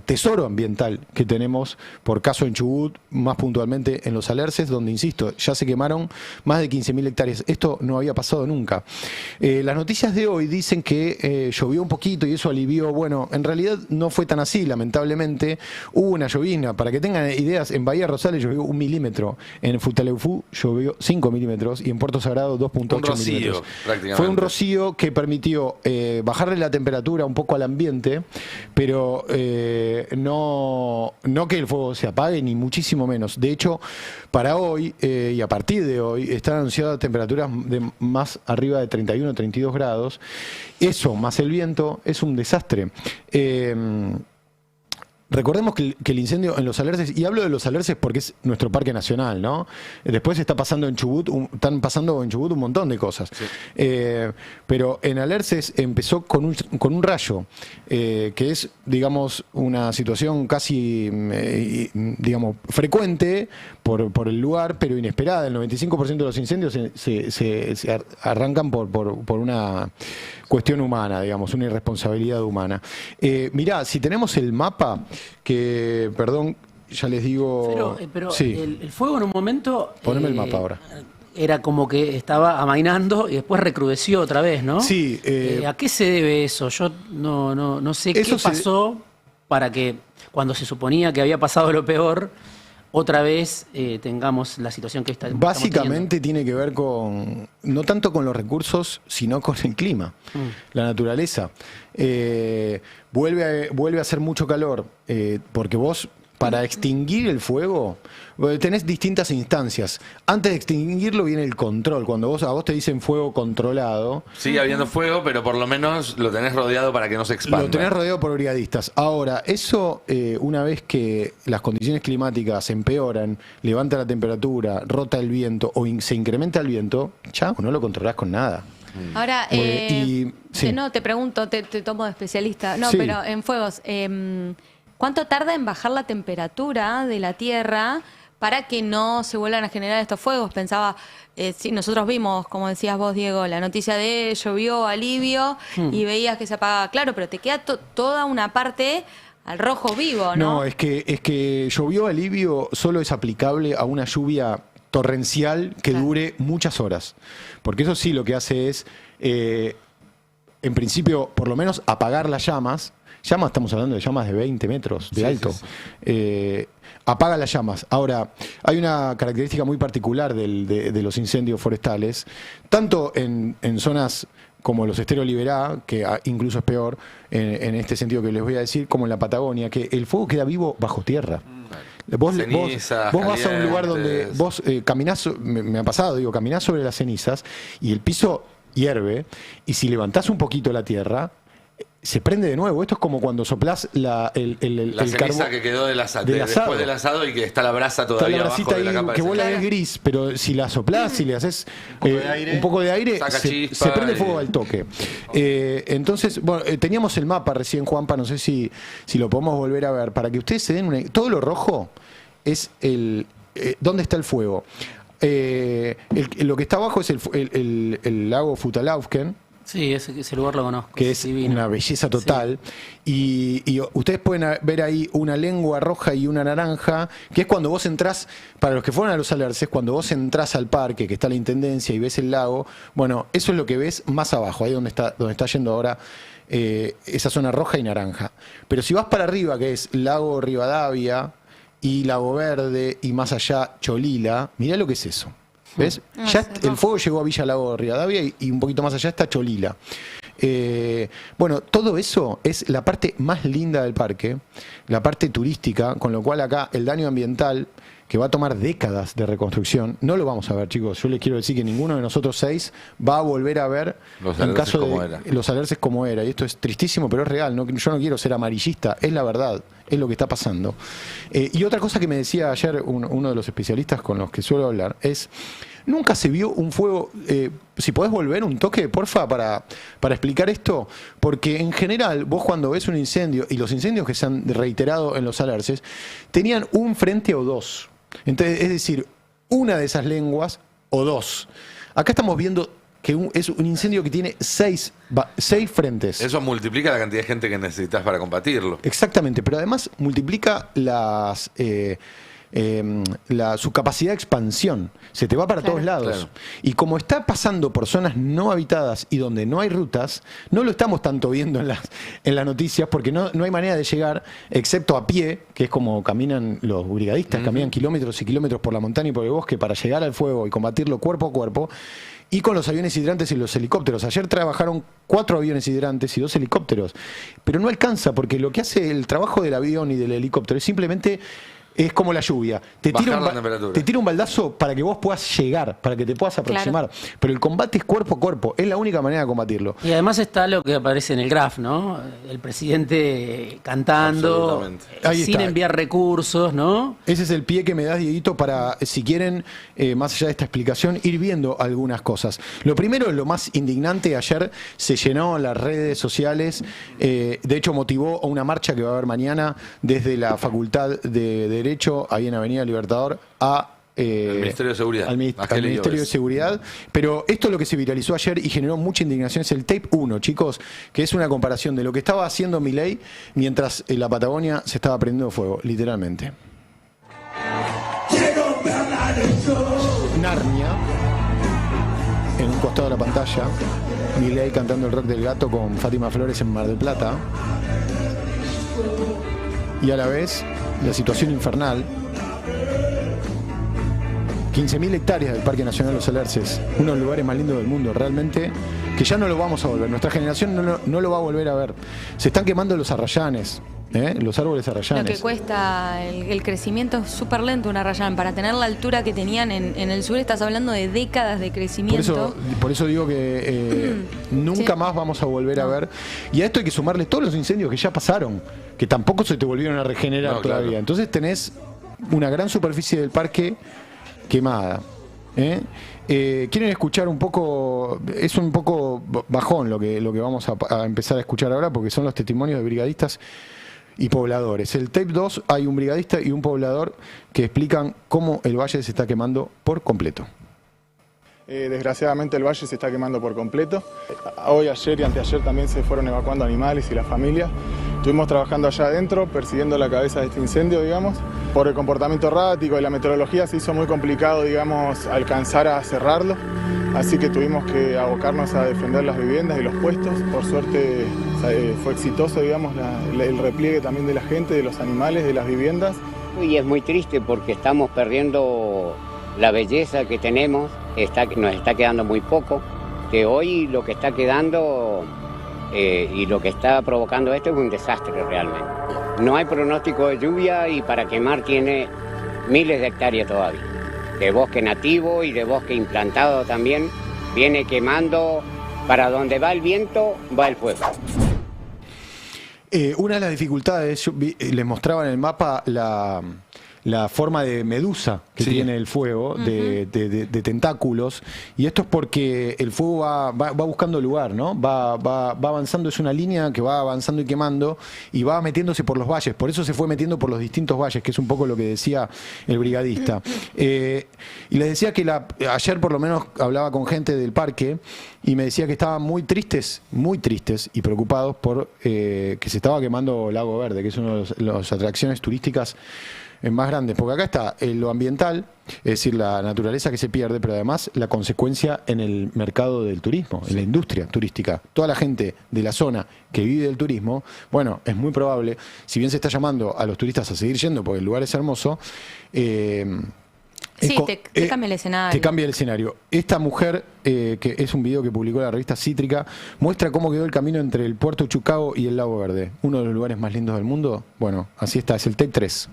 S6: tesoro ambiental que tenemos, por caso en Chubut, más puntualmente en los Alerces, donde, insisto, ya se quemaron más de 15.000 hectáreas. Esto no había pasado nunca. Las noticias de hoy dicen que llovió un poquito y eso alivió. Bueno, en realidad no fue tan así, lamentablemente. Hubo una llovizna. Para que tengan ideas, en Bahía Rosales llovió 1 milímetro, en Futaleufú llovió 5 milímetros y en Puerto Sagrado 2.8 milímetros.
S1: Prácticamente.
S6: Fue un rocío que permitió bajarle la temperatura un poco al ambiente, pero no que el fuego se apague, ni muchísimo menos. De hecho, para hoy y a partir de hoy están anunciadas temperaturas de más arriba de 31 o 32 grados. Eso, más el viento, es un desastre. Recordemos que el incendio en los Alerces, y hablo de los Alerces porque es nuestro parque nacional, ¿no? Después están pasando en Chubut un montón de cosas.
S1: Sí.
S6: Pero en Alerces empezó con un rayo, que es, digamos, una situación casi, digamos, frecuente por el lugar, pero inesperada. El 95% de los incendios se arrancan por una cuestión humana, digamos, una irresponsabilidad humana. Mirá, si tenemos el mapa, que, perdón, ya les digo...
S4: Pero
S6: sí.
S4: el fuego en un momento...
S6: Poneme el mapa ahora.
S4: Era como que estaba amainando y después recrudeció otra vez, ¿no?
S6: Sí.
S4: ¿A qué se debe eso? Yo no sé qué pasó para que cuando se suponía que había pasado lo peor, otra vez tengamos la situación que estamos
S6: Básicamente tiene que ver con, no tanto con los recursos, sino con el clima, la naturaleza. Vuelve a hacer mucho calor, porque vos, para extinguir el fuego, tenés distintas instancias. Antes de extinguirlo viene el control. Cuando a vos te dicen fuego controlado...
S1: Sigue habiendo fuego, pero por lo menos lo tenés rodeado para que no se expanda.
S6: Lo tenés rodeado por brigadistas. Ahora, eso, una vez que las condiciones climáticas empeoran, levanta la temperatura, rota el viento o se incrementa el viento, chao, no lo controlás con nada.
S3: Ahora,
S6: sí.
S3: no, te pregunto, te tomo de especialista. No,
S6: Sí.
S3: pero en fuegos, ¿cuánto tarda en bajar la temperatura de la Tierra para que no se vuelvan a generar estos fuegos? Pensaba, sí, nosotros vimos, como decías vos, Diego, la noticia de llovió, alivio, y veías que se apagaba. Claro, pero te queda toda una parte al rojo vivo, ¿no?
S6: No, es que llovió alivio solo es aplicable a una lluvia torrencial que
S3: Claro.
S6: dure muchas horas. Porque eso sí lo que hace es, en principio, por lo menos apagar las llamas. Llamas, estamos hablando de llamas de 20 metros de alto.
S1: Sí.
S6: Apaga las llamas. Ahora, hay una característica muy particular de los incendios forestales, tanto en zonas como los Esteros Liberá, que incluso es peor en este sentido que les voy a decir, como en la Patagonia, que el fuego queda vivo bajo tierra. Vos
S1: Cenizas,
S6: vas a un lugar donde
S1: calientes.
S6: vos caminás, me ha pasado, digo, caminás sobre las cenizas y el piso hierve, y si levantás un poquito la tierra, se prende de nuevo. Esto es como cuando soplás
S1: La
S6: el
S1: ceniza
S6: carbón
S1: que quedó del asado,
S6: del asado.
S1: después del asado y que está la brasa
S6: Está
S1: todavía
S6: la
S1: abajo
S6: brasita
S1: de la
S6: ahí
S1: capa de
S6: que vos la
S1: ceniza.
S6: ves gris, pero si la soplás, si le haces un poco de aire,
S1: Saca
S6: se
S1: chispa
S6: prende
S1: y-
S6: fuego al toque. Entonces, bueno, teníamos el mapa recién, Juanpa, no sé si lo podemos volver a ver, para que ustedes se den una... Todo lo rojo es ¿dónde está el fuego? Lo que está abajo es el lago Futalaufken,
S4: Sí, ese lugar lo conozco.
S6: que es
S4: divino.
S6: una belleza total. Y ustedes pueden ver ahí una lengua roja y una naranja, que es cuando vos entrás, para los que fueron a los Alerces, cuando vos entrás al parque, que está la Intendencia y ves el lago, bueno, eso es lo que ves más abajo, ahí donde está yendo ahora esa zona roja y naranja. Pero si vas para arriba, que es Lago Rivadavia y Lago Verde y más allá Cholila, mirá lo que es eso. ¿Ves? Ya el fuego llegó a Villa Lago Rivadavia y un poquito más allá está Cholila. Bueno, todo eso es la parte más linda del parque, la parte turística, con lo cual acá el daño ambiental, que va a tomar décadas de reconstrucción, no lo vamos a ver, chicos. Yo les quiero decir que ninguno de nosotros 6 va a volver a ver
S1: Los
S6: en
S1: Alerces
S6: caso
S1: como
S6: de
S1: era.
S6: los Alerces como era. Y esto es tristísimo, pero es real. Yo no quiero ser amarillista, es la verdad, es lo que está pasando. Y otra cosa que me decía ayer uno de los especialistas con los que suelo hablar es: nunca se vio un fuego. Si podés volver un toque, porfa, para explicar esto, porque en general vos cuando ves un incendio, y los incendios que se han reiterado en los Alerces, tenían un frente o dos. Entonces, es decir, una de esas lenguas o dos. Acá estamos viendo que es un incendio que tiene 6 frentes.
S1: Eso multiplica la cantidad de gente que necesitas para combatirlo.
S6: Exactamente, pero además multiplica su capacidad de expansión. Se te va para todos lados.
S1: Claro.
S6: Y como está pasando por zonas no habitadas y donde no hay rutas, no lo estamos tanto viendo en las noticias, porque no hay manera de llegar, excepto a pie, que es como caminan los brigadistas, caminan kilómetros y kilómetros por la montaña y por el bosque para llegar al fuego y combatirlo cuerpo a cuerpo. Y con los aviones hidrantes y los helicópteros. Ayer trabajaron 4 aviones hidrantes y 2 helicópteros. Pero no alcanza, porque lo que hace el trabajo del avión y del helicóptero es simplemente... Es como la lluvia.
S1: Bajar la temperatura.
S6: Te tira un baldazo para que vos puedas llegar, para que te puedas aproximar. Pero el combate es cuerpo a cuerpo. Es la única manera de combatirlo.
S4: Y además está lo que aparece en el graph, ¿no? El presidente cantando,
S1: Absolutamente.
S6: Ahí
S4: sin
S6: está.
S4: enviar recursos, ¿no?
S6: Ese es el pie que me das, Dieguito, para, si quieren, más allá de esta explicación, ir viendo algunas cosas. Lo primero, lo más indignante, ayer se llenó las redes sociales, de hecho motivó a una marcha que va a haber mañana desde la Facultad de Derecho, ahí en Avenida Libertador, a...
S1: El Ministerio de Seguridad.
S6: Al Ministerio de Seguridad. Pero esto es lo que se viralizó ayer y generó mucha indignación. Es el Tape 1, chicos, que es una comparación de lo que estaba haciendo Milei mientras en la Patagonia se estaba prendiendo fuego, literalmente. Narnia, en un costado de la pantalla, Milei cantando el Rock del Gato con Fátima Flores en Mar del Plata. Y a la vez, la situación infernal. 15.000 hectáreas del Parque Nacional Los Alerces, uno de los lugares más lindos del mundo, realmente, que ya no lo vamos a volver, nuestra generación no lo va a volver a ver. Se están quemando los arrayanes, los árboles arrayanes.
S3: Lo que cuesta el crecimiento es súper lento un arrayán. Para tener la altura que tenían en el sur, estás hablando de décadas de crecimiento.
S6: Por eso digo que nunca
S3: Sí.
S6: más vamos a volver a ver. Y a esto hay que sumarle todos los incendios que ya pasaron, que tampoco se te volvieron a regenerar
S1: No,
S6: todavía.
S1: claro.
S6: Entonces tenés una gran superficie del parque quemada. ¿Quieren escuchar un poco? Es un poco bajón lo que vamos a empezar a escuchar ahora, porque son los testimonios de brigadistas y pobladores. El tape 2 hay un brigadista y un poblador que explican cómo el valle se está quemando por completo.
S7: Desgraciadamente el valle se está quemando por completo. Hoy, ayer y anteayer también se fueron evacuando animales y las familias. Estuvimos trabajando allá adentro, persiguiendo la cabeza de este incendio, digamos. Por el comportamiento errático y la meteorología se hizo muy complicado, digamos, alcanzar a cerrarlo. Así que tuvimos que abocarnos a defender las viviendas y los puestos. Por suerte fue exitoso, digamos, el repliegue también de la gente, de los animales, de las viviendas.
S8: Y es muy triste porque estamos perdiendo la belleza que tenemos, nos está quedando muy poco, que hoy lo que está quedando y lo que está provocando esto es un desastre realmente. No hay pronóstico de lluvia y para quemar tiene miles de hectáreas todavía, de bosque nativo y de bosque implantado también, viene quemando, para donde va el viento va el fuego.
S6: Una de las dificultades, les mostraba en el mapa la forma de medusa que
S1: Sí.
S6: tiene el fuego, de tentáculos, y esto es porque el fuego va buscando lugar, ¿no? Va avanzando, es una línea que va avanzando y quemando, y va metiéndose por los valles, por eso se fue metiendo por los distintos valles, que es un poco lo que decía el brigadista. Y les decía que ayer por lo menos hablaba con gente del parque, y me decía que estaban muy tristes y preocupados por que se estaba quemando Lago Verde, que es una de las atracciones turísticas más grandes, porque acá está lo ambiental, es decir, la naturaleza que se pierde, pero además la consecuencia en el mercado del turismo, en la industria turística. Toda la gente de la zona que vive del turismo, bueno, es muy probable, si bien se está llamando a los turistas a seguir yendo porque el lugar es hermoso,
S3: sí, te cambia el escenario.
S6: Te cambia el escenario. Esta mujer, que es un video que publicó la revista Cítrica, muestra cómo quedó el camino entre el puerto Chucao y el Lago Verde. Uno de los lugares más lindos del mundo. Bueno, así está, es el Tape 3.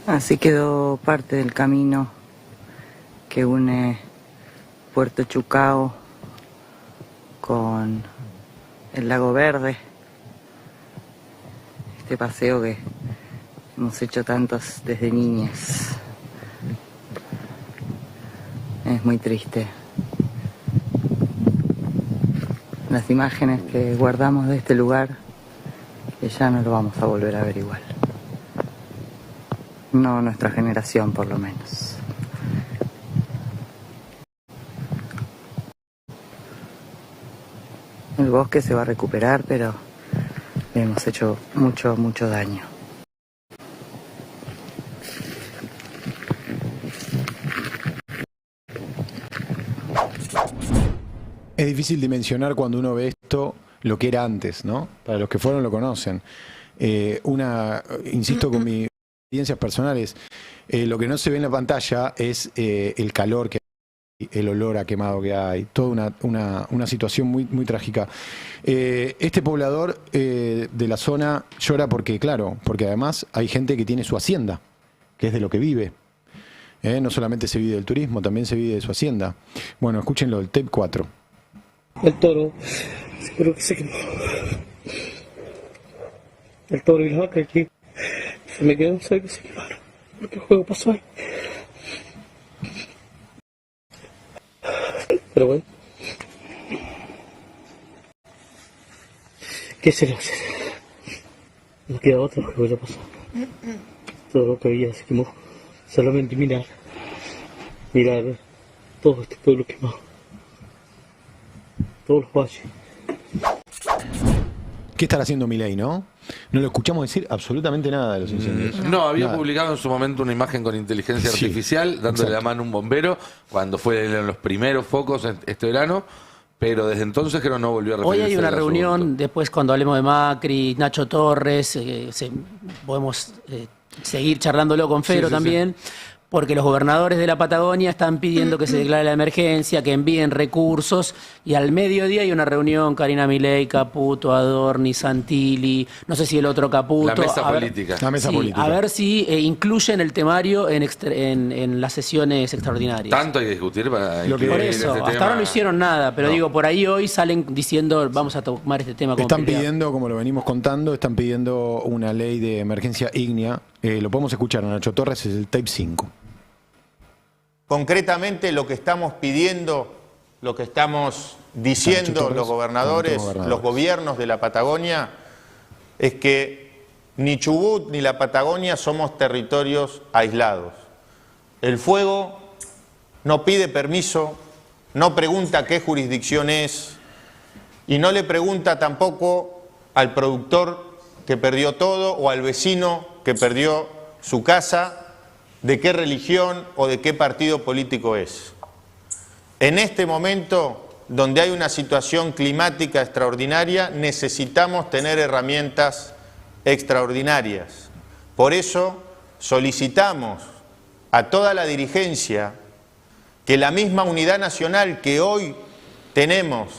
S9: Así quedó parte del camino que une Puerto Chucao con el Lago Verde. Este paseo que hemos hecho tantos desde niñas. Es muy triste. Las imágenes que guardamos de este lugar, que ya no lo vamos a volver a ver igual. No nuestra generación, por lo menos. El bosque se va a recuperar, pero le hemos hecho mucho daño.
S6: Es difícil dimensionar cuando uno ve esto lo que era antes, ¿no? Para los que fueron lo conocen. Insisto con mis experiencias personales, lo que no se ve en la pantalla es el calor que hay, el olor a quemado que hay, toda una situación muy trágica. Este poblador de la zona llora porque además hay gente que tiene su hacienda, que es de lo que vive. No solamente se vive del turismo, también se vive de su hacienda. Bueno, escúchenlo, el Tape 4.
S10: El toro, seguro que se quemó. El toro y la vaca aquí se me quedó, sé que se quemaron. ¿Qué juego pasó ahí? Pero bueno, ¿qué se le hace? No queda otro que vuelva a pasar. Todo lo que había se quemó. Solamente mirar todo este pueblo quemado. Todos los valles.
S6: ¿Qué estará haciendo Milei, no? No lo escuchamos decir absolutamente nada de los incendios.
S1: No, había
S6: Nada.
S1: publicado en su momento una imagen con inteligencia
S6: Sí,
S1: artificial, dándole
S6: exacto.
S1: la mano a un bombero, cuando fueron los primeros focos este verano, pero desde entonces creo no volvió a referirse
S4: Hoy hay una
S1: al
S4: reunión,
S1: asunto.
S4: después cuando hablemos de Macri, Nacho Torres, podemos seguir charlándolo con Fero
S1: Sí, sí,
S4: también, porque los gobernadores de la Patagonia están pidiendo que se declare la emergencia, que envíen recursos, y al mediodía hay una reunión, Karina Milei, Caputo, Adorni, Santilli, no sé si el otro Caputo.
S1: La mesa
S4: a ver-
S1: política.
S6: La mesa
S4: sí,
S6: política.
S4: a ver si incluyen el temario en las sesiones extraordinarias.
S1: Tanto hay que discutir para
S6: Lo que-
S1: incluir
S4: Por
S1: ese
S4: eso, hasta
S1: tema.
S4: ahora no hicieron nada, pero
S1: No.
S4: digo, por ahí hoy salen diciendo, vamos a tomar este tema como
S6: Están
S4: prioridad.
S6: pidiendo, como lo venimos contando, están pidiendo una ley de emergencia ígnea. Lo podemos escuchar, Nacho Torres, es el Tape 5.
S11: Concretamente lo que estamos pidiendo, lo que estamos diciendo
S6: Torres,
S11: los gobernadores, los gobiernos de la Patagonia, es que ni Chubut ni la Patagonia somos territorios aislados. El fuego no pide permiso, no pregunta qué jurisdicción es y no le pregunta tampoco al productor que perdió todo o al vecino que perdió su casa de qué religión o de qué partido político es. En este momento, donde hay una situación climática extraordinaria, necesitamos tener herramientas extraordinarias. Por eso solicitamos a toda la dirigencia que la misma unidad nacional que hoy tenemos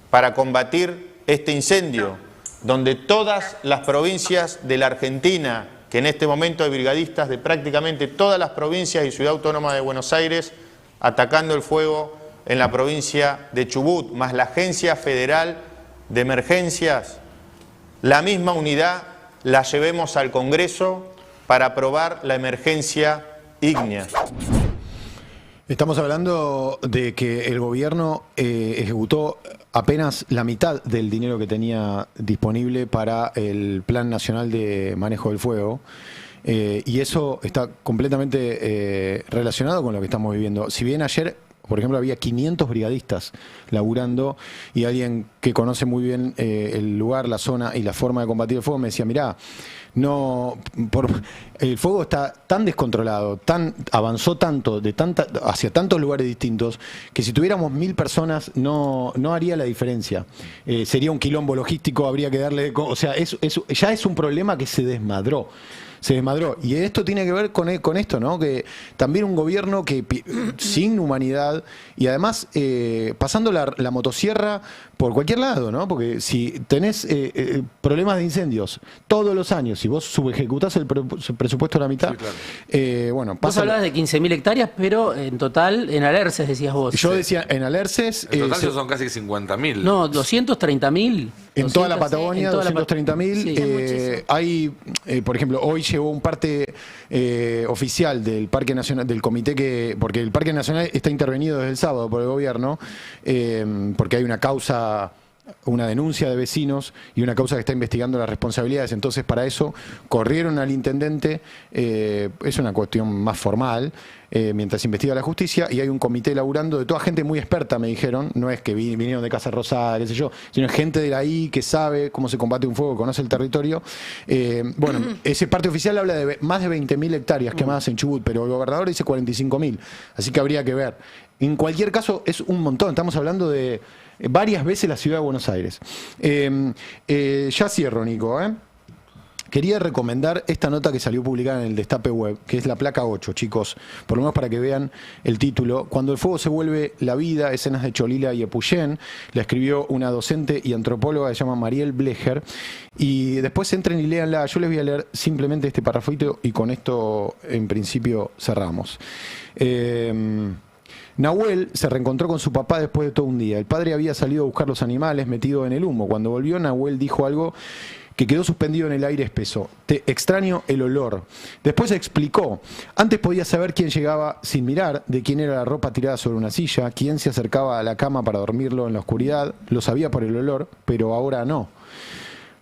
S11: para combatir este incendio, donde todas las provincias de la Argentina, que en este momento hay brigadistas de prácticamente todas las provincias y Ciudad Autónoma de Buenos Aires atacando el fuego en la provincia de Chubut, más la Agencia Federal de Emergencias, la misma unidad la llevemos al Congreso para aprobar la emergencia ígnea.
S6: Estamos hablando de que el gobierno ejecutó apenas la mitad del dinero que tenía disponible para el Plan Nacional de Manejo del Fuego. Y eso está completamente relacionado con lo que estamos viviendo. Si bien ayer, Por ejemplo, había 500 brigadistas laburando y alguien que conoce muy bien el lugar, la zona y la forma de combatir el fuego me decía, mirá, el fuego está tan descontrolado, avanzó tanto, hacia tantos lugares distintos, que si tuviéramos 1000 personas no haría la diferencia. Sería un quilombo logístico, habría que darle... O sea, ya es un problema que se desmadró. Y esto tiene que ver con esto, ¿no? Que también un gobierno que sin humanidad y además pasando la motosierra por cualquier lado, ¿no? Porque si tenés problemas de incendios todos los años y vos subejecutás el presupuesto a la mitad,
S1: Sí,
S6: bueno,
S4: Vos
S6: pasa.
S4: hablabas de 15.000 hectáreas, pero en total, en Alerces decías vos.
S6: Yo decía, en Alerces...
S1: En total son casi 50.000.
S4: No, 230.000.
S6: En toda la
S4: 200,
S6: Patagonia,
S4: en toda la
S6: 230.000. Hay, por ejemplo, hoy llegó un parte oficial del Parque Nacional, del comité porque el Parque Nacional está intervenido desde el sábado por el gobierno, porque hay una denuncia de vecinos y una causa que está investigando las responsabilidades. Entonces, para eso corrieron al intendente, es una cuestión más formal, mientras investiga la justicia, y hay un comité laburando de toda gente muy experta, me dijeron, no es que vinieron de Casa Rosada, qué sé yo, sino gente de ahí que sabe cómo se combate un fuego, conoce el territorio. Bueno, ese parte oficial habla de más de 20.000 hectáreas quemadas en Chubut, pero el gobernador dice 45.000, así que habría que ver. En cualquier caso, es un montón, estamos hablando de varias veces la ciudad de Buenos Aires. Ya cierro, Nico. Quería recomendar esta nota que salió publicada en el Destape Web, que es la placa 8, chicos, por lo menos para que vean el título. Cuando el fuego se vuelve la vida, escenas de Cholila y Epuyén. La escribió una docente y antropóloga que se llama Mariel Blecher. Y después entren y léanla. Yo les voy a leer simplemente este parrafito y con esto, en principio, cerramos. Nahuel se reencontró con su papá después de todo un día. El padre había salido a buscar los animales metido en el humo. Cuando volvió, Nahuel dijo algo que quedó suspendido en el aire espeso. Te extraño el olor. Después explicó. Antes podía saber quién llegaba sin mirar, de quién era la ropa tirada sobre una silla, quién se acercaba a la cama para dormirlo en la oscuridad. Lo sabía por el olor, pero ahora no.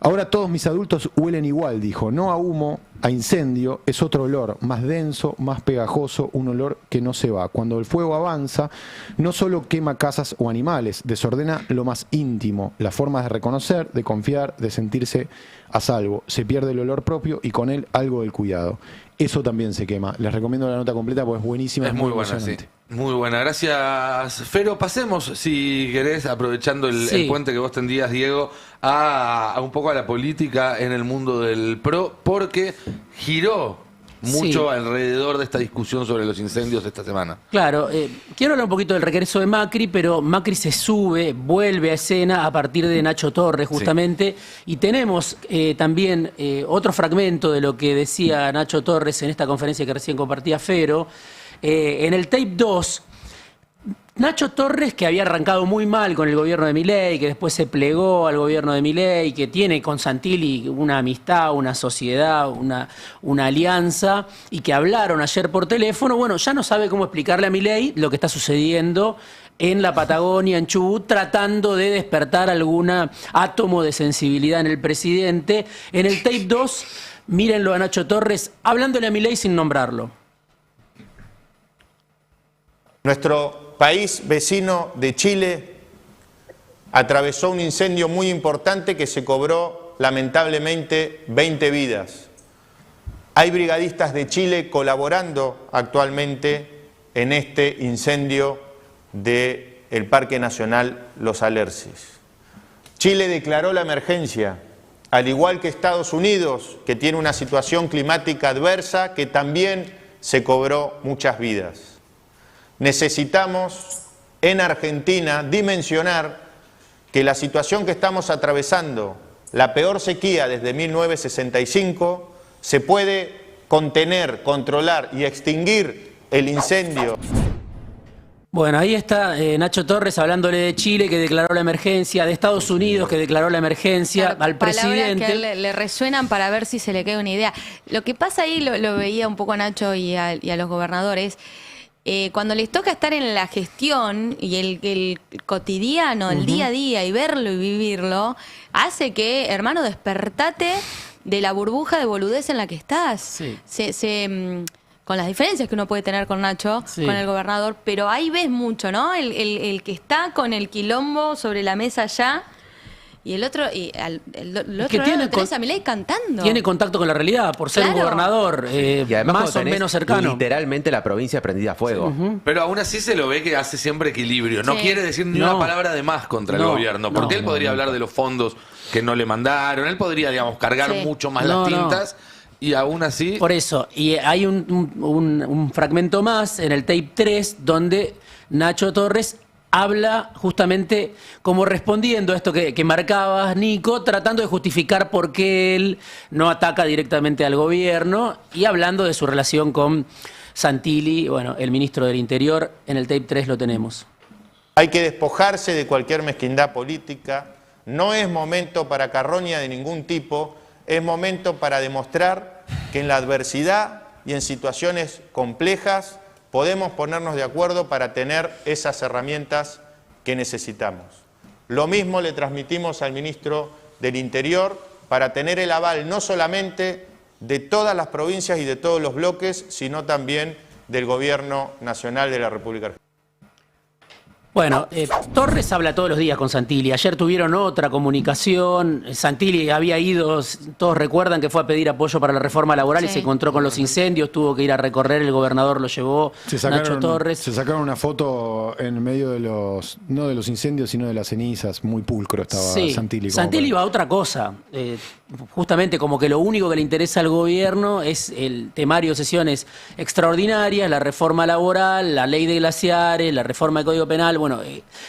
S6: Ahora todos mis adultos huelen igual, dijo. No a humo, a incendio, es otro olor, más denso, más pegajoso, un olor que no se va. Cuando el fuego avanza, no solo quema casas o animales, desordena lo más íntimo, las formas de reconocer, de confiar, de sentirse a salvo. Se pierde el olor propio y con él algo del cuidado. Eso también se quema. Les recomiendo la nota completa porque es buenísima.
S1: Es muy buena, sí. Muy buena. Gracias, Fero. Pasemos, si querés, aprovechando el puente que vos tendías, Diego, a un poco a la política en el mundo del PRO, porque giró mucho alrededor de esta discusión sobre los incendios esta semana.
S4: Claro, quiero hablar un poquito del regreso de Macri, pero Macri se sube, vuelve a escena a partir de Nacho Torres, justamente, y tenemos también otro fragmento de lo que decía Nacho Torres en esta conferencia que recién compartía Fero. En el tape 2, Nacho Torres, que había arrancado muy mal con el gobierno de Milei, que después se plegó al gobierno de Milei, que tiene con Santilli una amistad, una sociedad, una alianza, y que hablaron ayer por teléfono, bueno, ya no sabe cómo explicarle a Milei lo que está sucediendo en la Patagonia, en Chubut, tratando de despertar algún átomo de sensibilidad en el presidente. En el tape 2, mírenlo a Nacho Torres, hablándole a Milei sin nombrarlo.
S11: Nuestro país vecino de Chile atravesó un incendio muy importante que se cobró lamentablemente 20 vidas. Hay brigadistas de Chile colaborando actualmente en este incendio del Parque Nacional Los Alerces. Chile declaró la emergencia, al igual que Estados Unidos, que tiene una situación climática adversa que también se cobró muchas vidas. Necesitamos en Argentina dimensionar que la situación que estamos atravesando, la peor sequía desde 1965, se puede contener, controlar y extinguir el incendio.
S4: Bueno, ahí está Nacho Torres hablándole de Chile, que declaró la emergencia, de Estados Unidos, que declaró la emergencia,
S3: claro,
S4: al presidente.
S3: Palabras que le resuenan para ver si se le queda una idea. Lo que pasa ahí, lo veía un poco a Nacho y a los gobernadores, cuando les toca estar en la gestión y el cotidiano, el día a día, y verlo y vivirlo, hace que, hermano, despertate de la burbuja de boludez en la que estás.
S4: Sí.
S3: con las diferencias que uno puede tener con Nacho,
S4: Sí.
S3: con el gobernador, pero ahí ves mucho, ¿no? El que está con el quilombo sobre la mesa ya, y el otro, el otro
S4: que
S3: lado
S4: tiene
S3: tenés a Milei cantando.
S4: Tiene contacto con la realidad por ser un
S3: Claro.
S4: gobernador
S2: Y además
S4: más
S2: cuando
S4: o
S2: tenés
S4: menos cercano.
S2: literalmente la provincia prendida a fuego.
S1: Pero aún así se lo ve que hace siempre equilibrio. No
S3: Sí.
S1: quiere decir ni
S4: No.
S1: una palabra de más contra el
S4: No,
S1: gobierno. Porque él podría hablar de los fondos que no le mandaron. Él podría, digamos, cargar
S3: Sí.
S1: mucho más
S4: No,
S1: las
S4: no.
S1: tintas. Y aún así...
S4: Por eso, y hay un fragmento más en el tape 3 donde Nacho Torres habla justamente como respondiendo a esto que marcabas, Nico, tratando de justificar por qué él no ataca directamente al gobierno y hablando de su relación con Santilli, bueno, el ministro del Interior. En el tape 3 lo tenemos.
S11: Hay que despojarse de cualquier mezquindad política. No es momento para carroña de ningún tipo. Es momento para demostrar que en la adversidad y en situaciones complejas podemos ponernos de acuerdo para tener esas herramientas que necesitamos. Lo mismo le transmitimos al ministro del Interior para tener el aval no solamente de todas las provincias y de todos los bloques, sino también del Gobierno Nacional de la República Argentina.
S4: Bueno, Torres habla todos los días con Santilli. Ayer tuvieron otra comunicación. Santilli había ido, todos recuerdan que fue a pedir apoyo para la reforma laboral y
S3: Sí.
S4: se encontró con los incendios, tuvo que ir a recorrer, el gobernador lo llevó, Nacho Torres.
S6: Se sacaron una foto en medio de los, no de los incendios, sino de las cenizas. Muy pulcro estaba
S4: Sí,
S6: Santilli. como
S4: Santilli
S6: para-
S4: va a otra cosa. Justamente como que lo único que le interesa al gobierno es el temario de sesiones extraordinarias, la reforma laboral, la ley de glaciares, la reforma del Código Penal, bueno,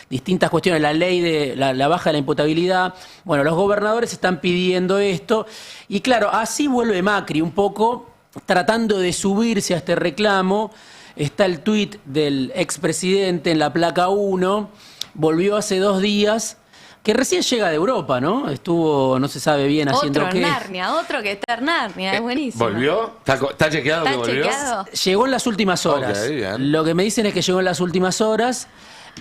S4: distintas cuestiones, la ley de la baja de la imputabilidad. Bueno, los gobernadores están pidiendo esto y claro, así vuelve Macri un poco tratando de subirse a este reclamo. Está el tuit del expresidente en la placa 1, volvió hace 2 días, que recién llega de Europa, ¿no? Estuvo, no se sabe bien haciendo
S3: Otro
S4: qué.
S3: en Narnia, otro que está en Narnia, es buenísimo.
S1: ¿Volvió? ¿Está chequeado que
S3: ¿Está
S1: volvió?
S3: chequeado?
S4: Llegó en las últimas horas.
S1: Ok, bien.
S4: Lo que me dicen es que llegó en las últimas horas.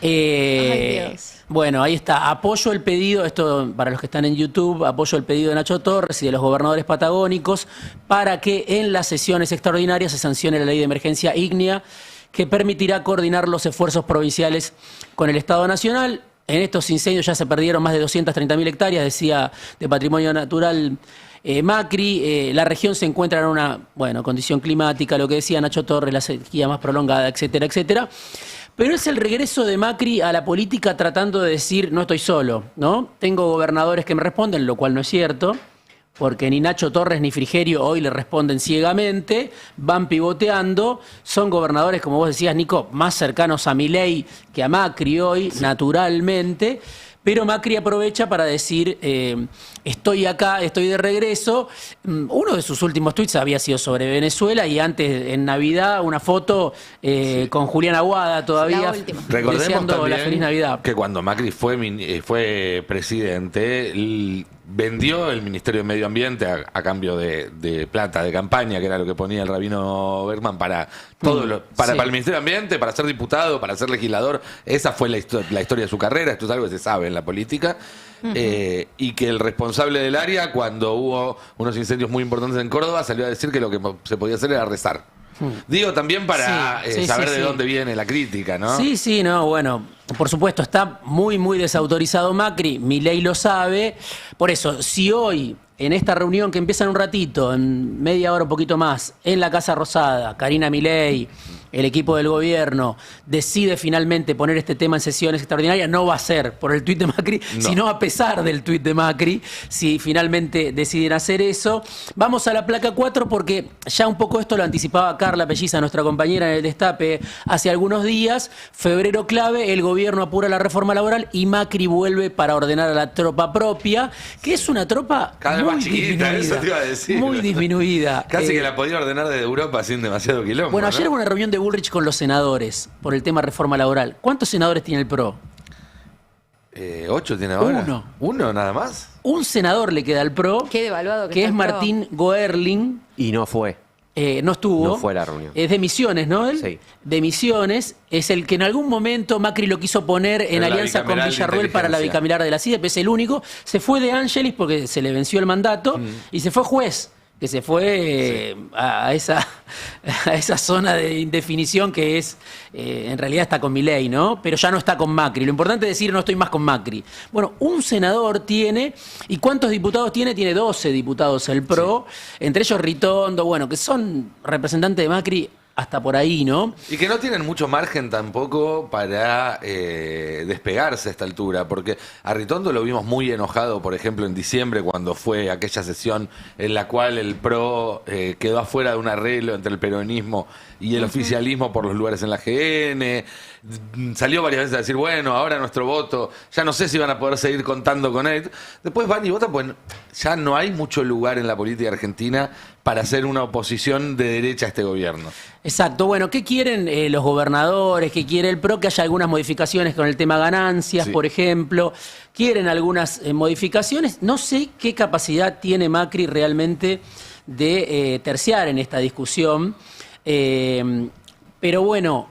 S3: Ay, Dios.
S4: Bueno, ahí está. Apoyo el pedido, esto para los que están en YouTube, apoyo el pedido de Nacho Torres y de los gobernadores patagónicos para que en las sesiones extraordinarias se sancione la ley de emergencia ígnea que permitirá coordinar los esfuerzos provinciales con el Estado Nacional. En estos incendios ya se perdieron más de 230.000 hectáreas, decía, de patrimonio natural Macri. La región se encuentra en una condición climática, lo que decía Nacho Torres, la sequía más prolongada, etcétera, etcétera. Pero es el regreso de Macri a la política tratando de decir, no estoy solo, ¿no? Tengo gobernadores que me responden, lo cual no es cierto, porque ni Nacho Torres ni Frigerio hoy le responden ciegamente, van pivoteando, son gobernadores, como vos decías, Nico, más cercanos a Milei que a Macri hoy, naturalmente, pero Macri aprovecha para decir, estoy acá, estoy de regreso. Uno de sus últimos tweets había sido sobre Venezuela y antes, en Navidad, una foto con Julián Aguada todavía,
S3: La última.
S1: Recordemos
S4: deseando
S1: también
S4: la feliz Navidad.
S1: que cuando Macri fue presidente, él vendió el Ministerio de Medio Ambiente a cambio de plata de campaña, que era lo que ponía el rabino Bergman para todo para el Ministerio de Ambiente, para ser diputado, para ser legislador. Esa fue la historia de su carrera. Esto es algo que se sabe en la política. Y que el responsable del área, cuando hubo unos incendios muy importantes en Córdoba, salió a decir que lo que se podía hacer era rezar. Digo, también para
S4: Sí,
S1: saber
S4: sí,
S1: de
S4: sí.
S1: dónde viene la crítica, ¿no?
S4: Sí, no, bueno, por supuesto, está muy, muy desautorizado Macri, Milei lo sabe. Por eso, si hoy, en esta reunión que empieza en un ratito, en media hora, un poquito más, en la Casa Rosada, Karina Milei, el equipo del gobierno, decide finalmente poner este tema en sesiones extraordinarias, no va a ser por el tuit de Macri, sino a pesar del tuit de Macri, si finalmente deciden hacer eso. Vamos a la placa 4 porque ya un poco esto lo anticipaba Carla Pelliza, nuestra compañera en el Destape, hace algunos días. Febrero clave, el gobierno apura la reforma laboral y Macri vuelve para ordenar a la tropa propia, que es una tropa
S1: Cada vez
S4: muy
S1: más chiquita,
S4: disminuida,
S1: eso te iba a decir.
S4: muy disminuida.
S1: Casi que la podía ordenar desde Europa sin demasiado quilombo.
S4: Bueno,
S1: ¿no?
S4: ayer hubo una reunión de Bullrich con los senadores por el tema reforma laboral. ¿Cuántos senadores tiene el PRO?
S1: 8 tiene ahora.
S4: Uno.
S1: ¿Uno nada más?
S4: Un senador le queda al PRO,
S3: Qué devaluado
S4: que
S3: está
S4: es
S3: el PRO.
S4: Martín Goerling.
S2: Y no fue.
S4: No estuvo.
S2: No fue a la reunión.
S4: Es de Misiones, ¿no? Él?
S2: Sí.
S4: De Misiones. Es el que en algún momento Macri lo quiso poner en
S1: la
S4: alianza con
S1: bicameral de
S4: Villarroel para la
S1: inteligencia.
S4: bicameral de la CIDE, es el único. Se fue de Ángeles porque se le venció el mandato y se fue juez. que se fue a esa zona de indefinición que es, en realidad está con Milei, ¿no? Pero ya no está con Macri. Lo importante es decir, no estoy más con Macri. Bueno, un senador tiene, ¿y cuántos diputados tiene? Tiene 12 diputados el PRO, entre ellos Ritondo, bueno, que son representantes de Macri hasta por ahí, ¿no?
S1: Y que no tienen mucho margen tampoco para despegarse a esta altura, porque a Ritondo lo vimos muy enojado, por ejemplo, en diciembre, cuando fue aquella sesión en la cual el PRO quedó afuera de un arreglo entre el peronismo y el oficialismo por los lugares en la GN. Salió varias veces a decir, bueno, ahora nuestro voto, ya no sé si van a poder seguir contando con él. Después van y votan, pues ya no hay mucho lugar en la política argentina para hacer una oposición de derecha a este gobierno.
S4: Exacto. Bueno, ¿qué quieren los gobernadores? ¿Qué quiere el PRO? Que haya algunas modificaciones con el tema ganancias,
S1: Sí.
S4: por ejemplo. Quieren algunas modificaciones. No sé qué capacidad tiene Macri realmente de terciar en esta discusión. Pero bueno,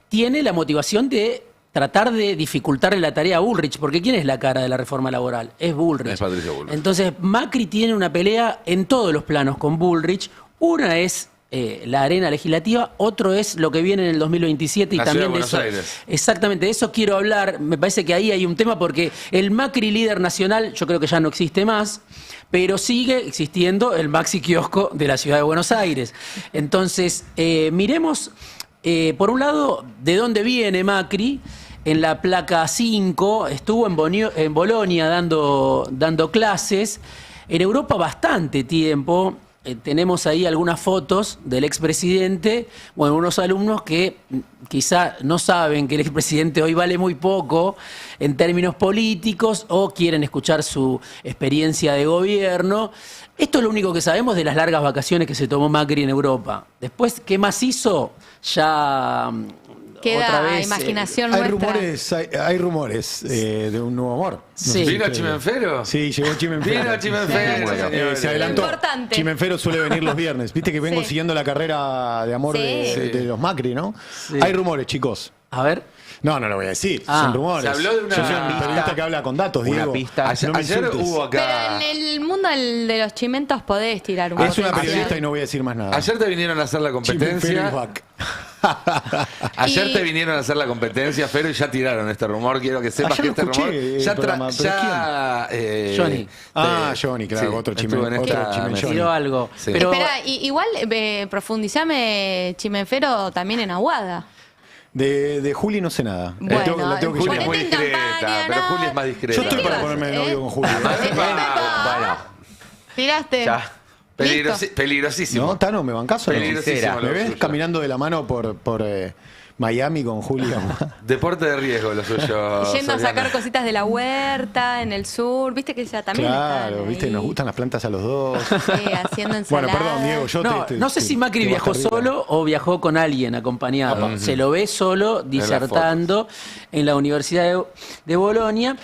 S4: tiene la motivación de tratar de dificultarle la tarea a Bullrich, porque ¿quién es la cara de la reforma laboral? Es Bullrich.
S1: Es Patricio Bullrich.
S4: Entonces, Macri tiene una pelea en todos los planos con Bullrich. Una es la arena legislativa, otro es lo que viene en el 2027 y
S1: La
S4: también
S1: Ciudad de
S4: de eso.
S1: Buenos Aires.
S4: Exactamente, de eso quiero hablar. Me parece que ahí hay un tema porque el Macri líder nacional yo creo que ya no existe más, pero sigue existiendo el Maxi Kiosco de la Ciudad de Buenos Aires. Entonces, miremos, por un lado, de dónde viene Macri. En la placa 5, estuvo en Bolonia dando clases. En Europa bastante tiempo. Tenemos ahí algunas fotos del expresidente, bueno, unos alumnos que quizá no saben que el expresidente hoy vale muy poco en términos políticos o quieren escuchar su experiencia de gobierno. Esto es lo único que sabemos de las largas vacaciones que se tomó Macri en Europa. Después, ¿qué más hizo? Ya
S3: Queda
S4: otra vez,
S3: imaginación
S6: Hay
S3: nuestra.
S6: hay rumores de un nuevo amor. No
S4: Sí.
S6: sé si
S1: ¿Vino
S6: ustedes-
S1: Chimenfero?
S6: Sí, llegó Chimenfero.
S1: Vino Chimenfero,
S6: Bueno,
S1: señores.
S6: se adelantó.
S3: Importante.
S6: Chimenfero suele venir los viernes. Viste que vengo
S3: Sí.
S6: siguiendo la carrera de amor
S3: Sí.
S6: de los Macri, ¿no?
S4: Sí.
S6: Hay rumores, chicos.
S4: A ver.
S6: No lo voy a decir.
S4: Ah.
S6: Son rumores.
S1: Se habló de una
S6: Yo soy un
S1: pista.
S6: periodista que habla con datos,
S2: Una
S6: Diego.
S2: pista.
S1: Ayer,
S6: No me
S1: ayer
S6: insultes.
S1: hubo
S3: Pero
S1: acá...
S3: en el mundo de los chimentos podés tirar un
S6: Es una
S3: potencial.
S6: periodista y no voy a decir más nada.
S1: Ayer te vinieron a hacer la
S6: Chimenfero
S1: competencia.
S6: is back.
S1: Ayer
S3: Y-
S1: te vinieron a hacer la competencia, Fero, y ya tiraron este rumor. Quiero que sepas
S6: Ayer
S1: que
S6: lo
S1: este
S6: escuché,
S1: rumor
S6: el
S1: ya
S6: programa, pero
S4: Johnny.
S6: Johnny, claro, otro
S1: estuvo en
S6: Chimen-
S1: esta
S6: otro Chimen
S1: mesa.
S6: Johnny.
S4: Tiró algo.
S1: Sí.
S4: Pero
S3: Espera, igual profundizame Chimenfero también en Aguada.
S6: De Juli no sé nada.
S3: Bueno,
S6: la tengo que
S1: Juli es
S6: chequear.
S1: muy
S3: Ponete en
S1: discreta,
S3: campaña,
S1: pero
S3: no.
S1: Juli es más discreta.
S6: Yo estoy
S3: ¿Qué
S6: para
S3: vas?
S6: ponerme de novio con Juli.
S2: Bueno,
S3: Tiraste.
S2: ya.
S1: Peligrosísimo.
S6: ¿No, Tano, me bancás o no?
S1: Peligrosísimo
S6: ¿Me
S1: lo
S6: ves
S1: suyo.
S6: caminando de la mano por Miami con Juli?
S1: Deporte de riesgo lo suyo.
S3: Yendo a
S1: Soriano.
S3: sacar cositas de la huerta, en el sur. Viste que ya también
S6: Claro,
S3: están
S6: viste,
S3: ahí,
S6: nos gustan las plantas a los dos.
S3: sí, haciendo
S6: Bueno,
S3: ensaladas.
S6: perdón, Diego, yo
S4: no sé si Macri
S6: te
S4: viajó
S6: bajo arriba.
S4: solo o viajó con alguien acompañado. Se lo ve solo disertando en la Universidad de Bolonia.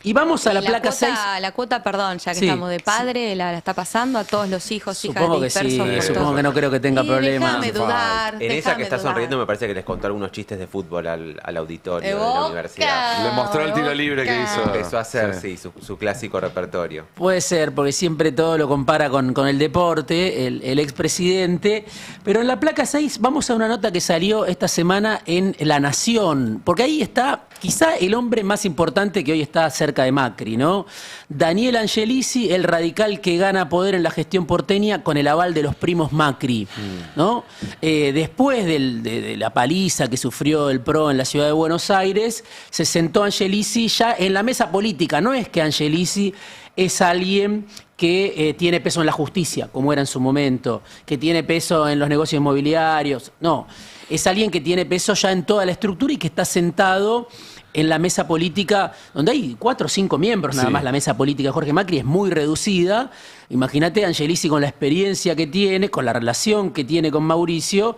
S4: Y vamos a la placa 6.
S3: La cuota, perdón, ya que
S4: Sí,
S3: estamos de padre, la está pasando a todos los hijos,
S4: Supongo que
S3: hijas
S4: sí,
S3: dispersos. por
S4: supongo
S3: todo.
S4: que no creo que tenga
S3: Y
S4: problemas.
S3: Déjame dudar.
S2: En esa
S3: déjame
S2: que está
S3: dudar.
S2: sonriendo me parece que les contó algunos chistes de fútbol al auditorio
S3: De
S2: de la
S3: Boca.
S2: universidad.
S1: Le mostró el tiro libre que hizo.
S2: Empezó a hacer,
S1: Sí.
S2: sí, su clásico repertorio.
S4: Puede ser, porque siempre todo lo compara con el deporte, el expresidente. Pero en la placa 6 vamos a una nota que salió esta semana en La Nación, porque ahí está quizá el hombre más importante que hoy está cerca de Macri, ¿no? Daniel Angelici, el radical que gana poder en la gestión porteña con el aval de los primos Macri, ¿no? Después de la paliza que sufrió el PRO en la ciudad de Buenos Aires, se sentó Angelici ya en la mesa política. No es que Angelici es alguien que tiene peso en la justicia, como era en su momento, que tiene peso en los negocios inmobiliarios. No, es alguien que tiene peso ya en toda la estructura y que está sentado en la mesa política, donde hay 4 o 5 miembros nada
S1: Sí.
S4: más. La mesa política de Jorge Macri es muy reducida. Imagínate a Angelici con la experiencia que tiene, con la relación que tiene con Mauricio.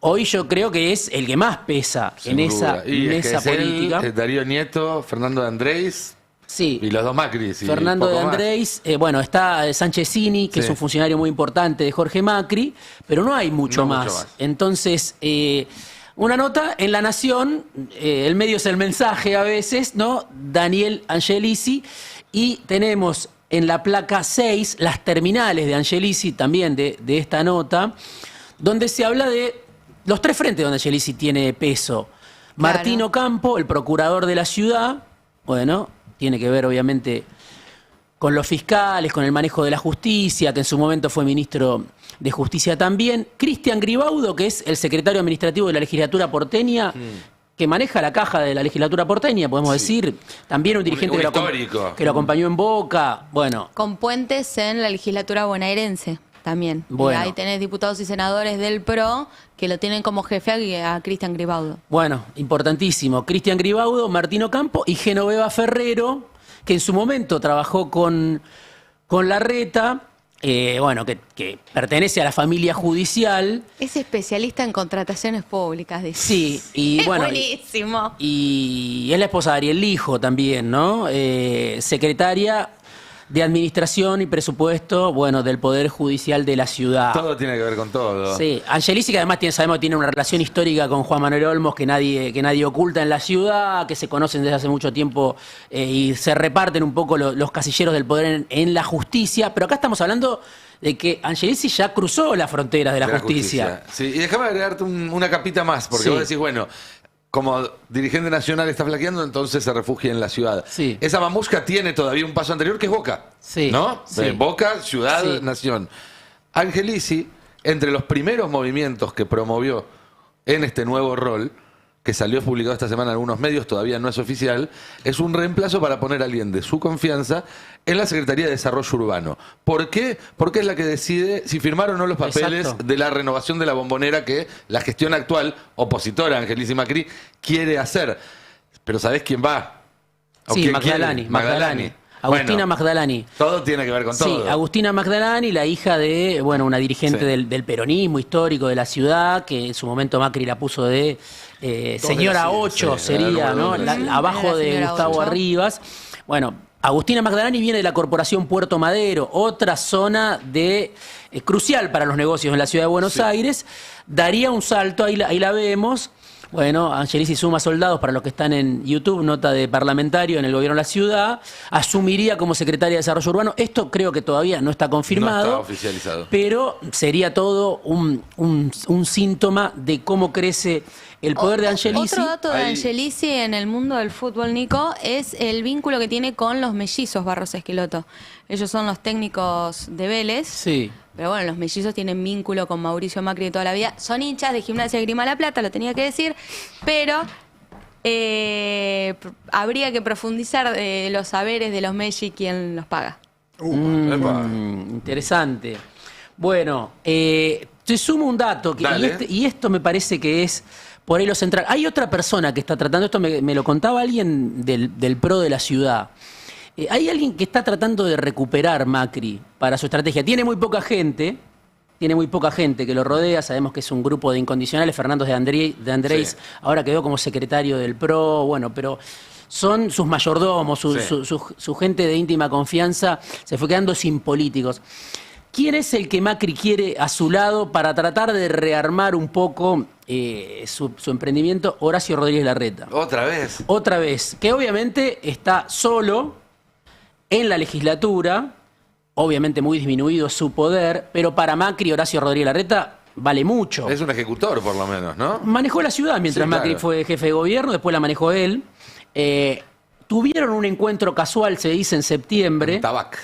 S4: Hoy yo creo que es el que más pesa
S1: Sin
S4: en esa
S1: duda. Y es que
S4: mesa
S1: es él,
S4: política.
S1: Darío Nieto, Fernando de Andrés
S4: Sí.
S1: y los dos Macris. y
S4: Fernando
S1: poco
S4: de
S1: más.
S4: Andrés, bueno, está Sanchezini, que
S1: Sí.
S4: es un funcionario muy importante de Jorge Macri, pero no hay mucho,
S1: No
S4: más.
S1: mucho más.
S4: Entonces, una nota en La Nación, el medio es el mensaje a veces, ¿no? Daniel Angelici, y tenemos en la placa 6 las terminales de Angelici, también de esta nota, donde se habla de los 3 frentes donde Angelici tiene peso.
S3: Claro.
S4: Martín Ocampo, el procurador de la ciudad, bueno, tiene que ver obviamente con los fiscales, con el manejo de la justicia, que en su momento fue ministro de Justicia también. Cristian Gribaudo, que es el secretario administrativo de la legislatura porteña, que maneja la caja de la legislatura porteña, podemos decir. También un dirigente que lo acompañó en Boca. Bueno.
S3: Con puentes en la legislatura bonaerense también.
S4: Bueno.
S3: Y ahí tenés diputados y senadores del PRO que lo tienen como jefe a Cristian Gribaudo.
S4: Bueno, importantísimo. Cristian Gribaudo, Martín Ocampo y Genoveva Ferrero, que en su momento trabajó con Larreta, bueno, que pertenece a la familia judicial.
S3: Es especialista en contrataciones públicas, dice.
S4: Sí, y bueno.
S3: Buenísimo.
S4: Y es la esposa de Ariel Lijo también, ¿no? Secretaria de Administración y Presupuesto, bueno, del Poder Judicial de la ciudad.
S1: Todo tiene que ver con todo.
S4: Sí, Angelici, que además sabemos que tiene una relación histórica con Juan Manuel Olmos que nadie oculta en la ciudad, que se conocen desde hace mucho tiempo y se reparten un poco los casilleros del poder en la justicia, pero acá estamos hablando de que Angelici ya cruzó las fronteras de la justicia.
S1: Sí, y déjame agregarte una capita más, porque
S4: Sí.
S1: vos decís, bueno, como dirigente nacional está flaqueando, entonces se refugia en la ciudad.
S4: Sí.
S1: Esa mamusca tiene todavía un paso anterior que es Boca.
S4: Sí.
S1: ¿No?
S4: Sí.
S1: Boca, ciudad,
S4: Sí.
S1: nación. Angelici, entre los primeros movimientos que promovió en este nuevo rol, que salió publicado esta semana en algunos medios, todavía no es oficial, es un reemplazo para poner a alguien de su confianza en la Secretaría de Desarrollo Urbano. ¿Por qué? Porque es la que decide si firmar o no los papeles
S4: Exacto.
S1: de la renovación de la Bombonera que la gestión actual, opositora a Angelici Macri, quiere hacer. Pero ¿sabés quién va? ¿O
S4: Sí,
S1: quién
S4: Magdalani.
S1: quiere? Magdalani.
S4: Agustina
S1: Bueno,
S4: Magdalani.
S1: todo tiene que ver con
S4: Sí,
S1: todo.
S4: Agustina Magdalani, la hija de, bueno, una dirigente
S1: Sí.
S4: del peronismo histórico de la ciudad, que en su momento Macri la puso de señora
S1: deciden,
S4: 8,
S1: sí,
S4: sería,
S1: no
S4: ¿no?
S1: recuerdo el nombre.
S4: Abajo
S3: Era la
S4: de
S3: señora
S4: Gustavo
S3: 8.
S4: Arribas. Bueno, Agustina Magdalani viene de la Corporación Puerto Madero, otra zona crucial para los negocios en la ciudad de Buenos Aires. Daría un salto, ahí la vemos. Bueno, Angelici suma soldados, para los que están en YouTube, nota de parlamentario en el gobierno de la ciudad, asumiría como secretaria de Desarrollo Urbano. Esto creo que todavía no está confirmado.
S1: No está oficializado.
S4: Pero sería todo un síntoma de cómo crece el poder de Angelici.
S3: Otro dato de
S1: Ahí-
S3: Angelici en el mundo del fútbol, Nico, es el vínculo que tiene con los mellizos Barros Esqueloto. Ellos son los técnicos de Vélez.
S4: Sí.
S3: Pero bueno, los mellizos tienen vínculo con Mauricio Macri de toda la vida. Son hinchas de Gimnasia de Grima La Plata, lo tenía que decir. Pero habría que profundizar de los saberes de los Messi, quién los paga.
S1: Epa.
S4: Interesante. Bueno, te sumo un dato,
S1: Dale.
S4: y esto me parece que es por ahí lo central. Hay otra persona que está tratando, esto me lo contaba alguien del PRO de la ciudad. Hay alguien que está tratando de recuperar Macri para su estrategia. Tiene muy poca gente que lo rodea. Sabemos que es un grupo de incondicionales. Fernando de Andrés
S1: Sí.
S4: ahora quedó como secretario del PRO. Bueno, pero son sus mayordomos, su gente de íntima confianza. Se fue quedando sin políticos. ¿Quién es el que Macri quiere a su lado para tratar de rearmar un poco su emprendimiento? Horacio Rodríguez Larreta.
S1: Otra vez.
S4: Otra vez, que obviamente está solo en la legislatura, obviamente muy disminuido su poder, pero para Macri, Horacio Rodríguez Larreta vale mucho.
S1: Es un ejecutor, por lo menos, ¿no?
S4: Manejó la ciudad mientras
S1: Sí,
S4: Macri
S1: claro.
S4: fue jefe de gobierno, después la manejó él. Tuvieron un encuentro casual, se dice, en septiembre.
S1: Tabac.